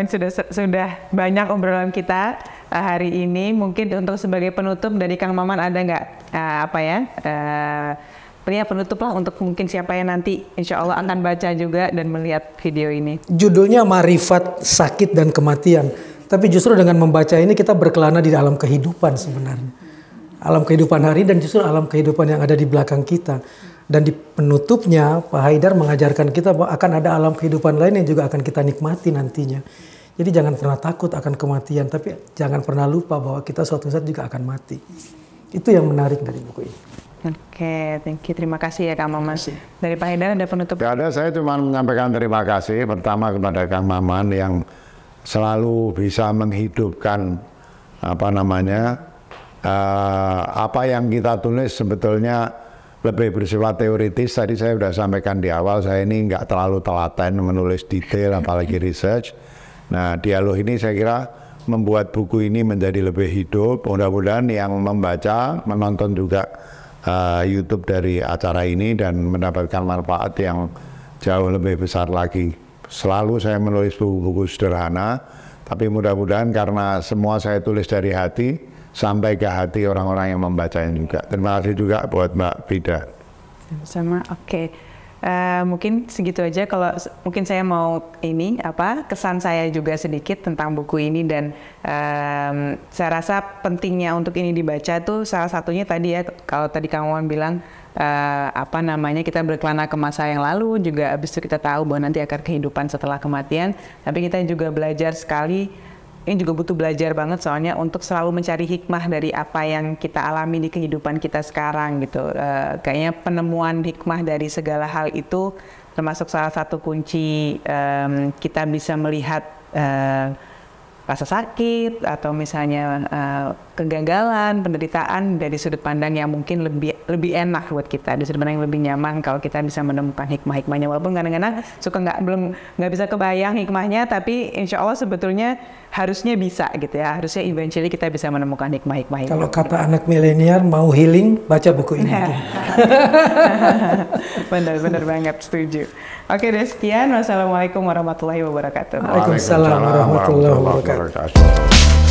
S1: sudah banyak obrolan kita hari ini. Mungkin untuk sebagai penutup dari Kang Maman ada nggak penutup lah untuk mungkin siapa yang nanti insya Allah akan baca juga dan melihat video ini.
S3: Judulnya Marifat Sakit dan Kematian. Tapi justru dengan membaca ini kita berkelana di dalam kehidupan sebenarnya. Alam kehidupan hari dan justru alam kehidupan yang ada di belakang kita. Dan di penutupnya Pak Haidar mengajarkan kita bahwa akan ada alam kehidupan lain yang juga akan kita nikmati nantinya. Jadi jangan pernah takut akan kematian, tapi jangan pernah lupa bahwa kita suatu saat juga akan mati. Itu yang menarik dari buku ini.
S1: Oke, thank you. Terima kasih ya Kang Maman. Dari Pak Haidar ada penutup?
S2: Tidak ada, saya cuma menyampaikan terima kasih pertama kepada Kang Maman yang selalu bisa menghidupkan apa yang kita tulis sebetulnya lebih bersifat teoritis. Tadi saya sudah sampaikan di awal, saya ini nggak terlalu telaten menulis detail apalagi research. Nah, dialog ini saya kira membuat buku ini menjadi lebih hidup. Mudah-mudahan yang membaca, menonton juga YouTube dari acara ini dan mendapatkan manfaat yang jauh lebih besar lagi. Selalu saya menulis buku-buku sederhana, tapi mudah-mudahan karena semua saya tulis dari hati, sampai ke hati orang-orang yang membacanya juga. Terima kasih juga buat Mbak Frida.
S1: Sama, oke. Mungkin segitu aja. Kalau mungkin saya mau kesan saya juga sedikit tentang buku ini, dan saya rasa pentingnya untuk ini dibaca tuh salah satunya tadi ya, kalau tadi Kang Wawan bilang kita berkelana ke masa yang lalu, juga abis itu kita tahu bahwa nanti akan kehidupan setelah kematian, tapi kita juga belajar sekali. Ini juga butuh belajar banget soalnya untuk selalu mencari hikmah dari apa yang kita alami di kehidupan kita sekarang gitu. Kayaknya penemuan hikmah dari segala hal itu termasuk salah satu kunci kita bisa melihat rasa sakit atau misalnya kegagalan, penderitaan dari sudut pandang yang mungkin lebih enak buat kita, dari sudut pandang yang lebih nyaman kalau kita bisa menemukan hikmah-hikmahnya. Walaupun kadang-kadang suka nggak bisa kebayang hikmahnya, tapi insya Allah sebetulnya harusnya bisa gitu ya. Harusnya eventually kita bisa menemukan hikmah-hikmah.
S3: Kalau kata anak milenial mau healing, baca buku ini.
S1: Benar banget, setuju. Oke deh, sekian. Wassalamualaikum warahmatullahi wabarakatuh.
S3: Waalaikumsalam warahmatullahi wabarakatuh.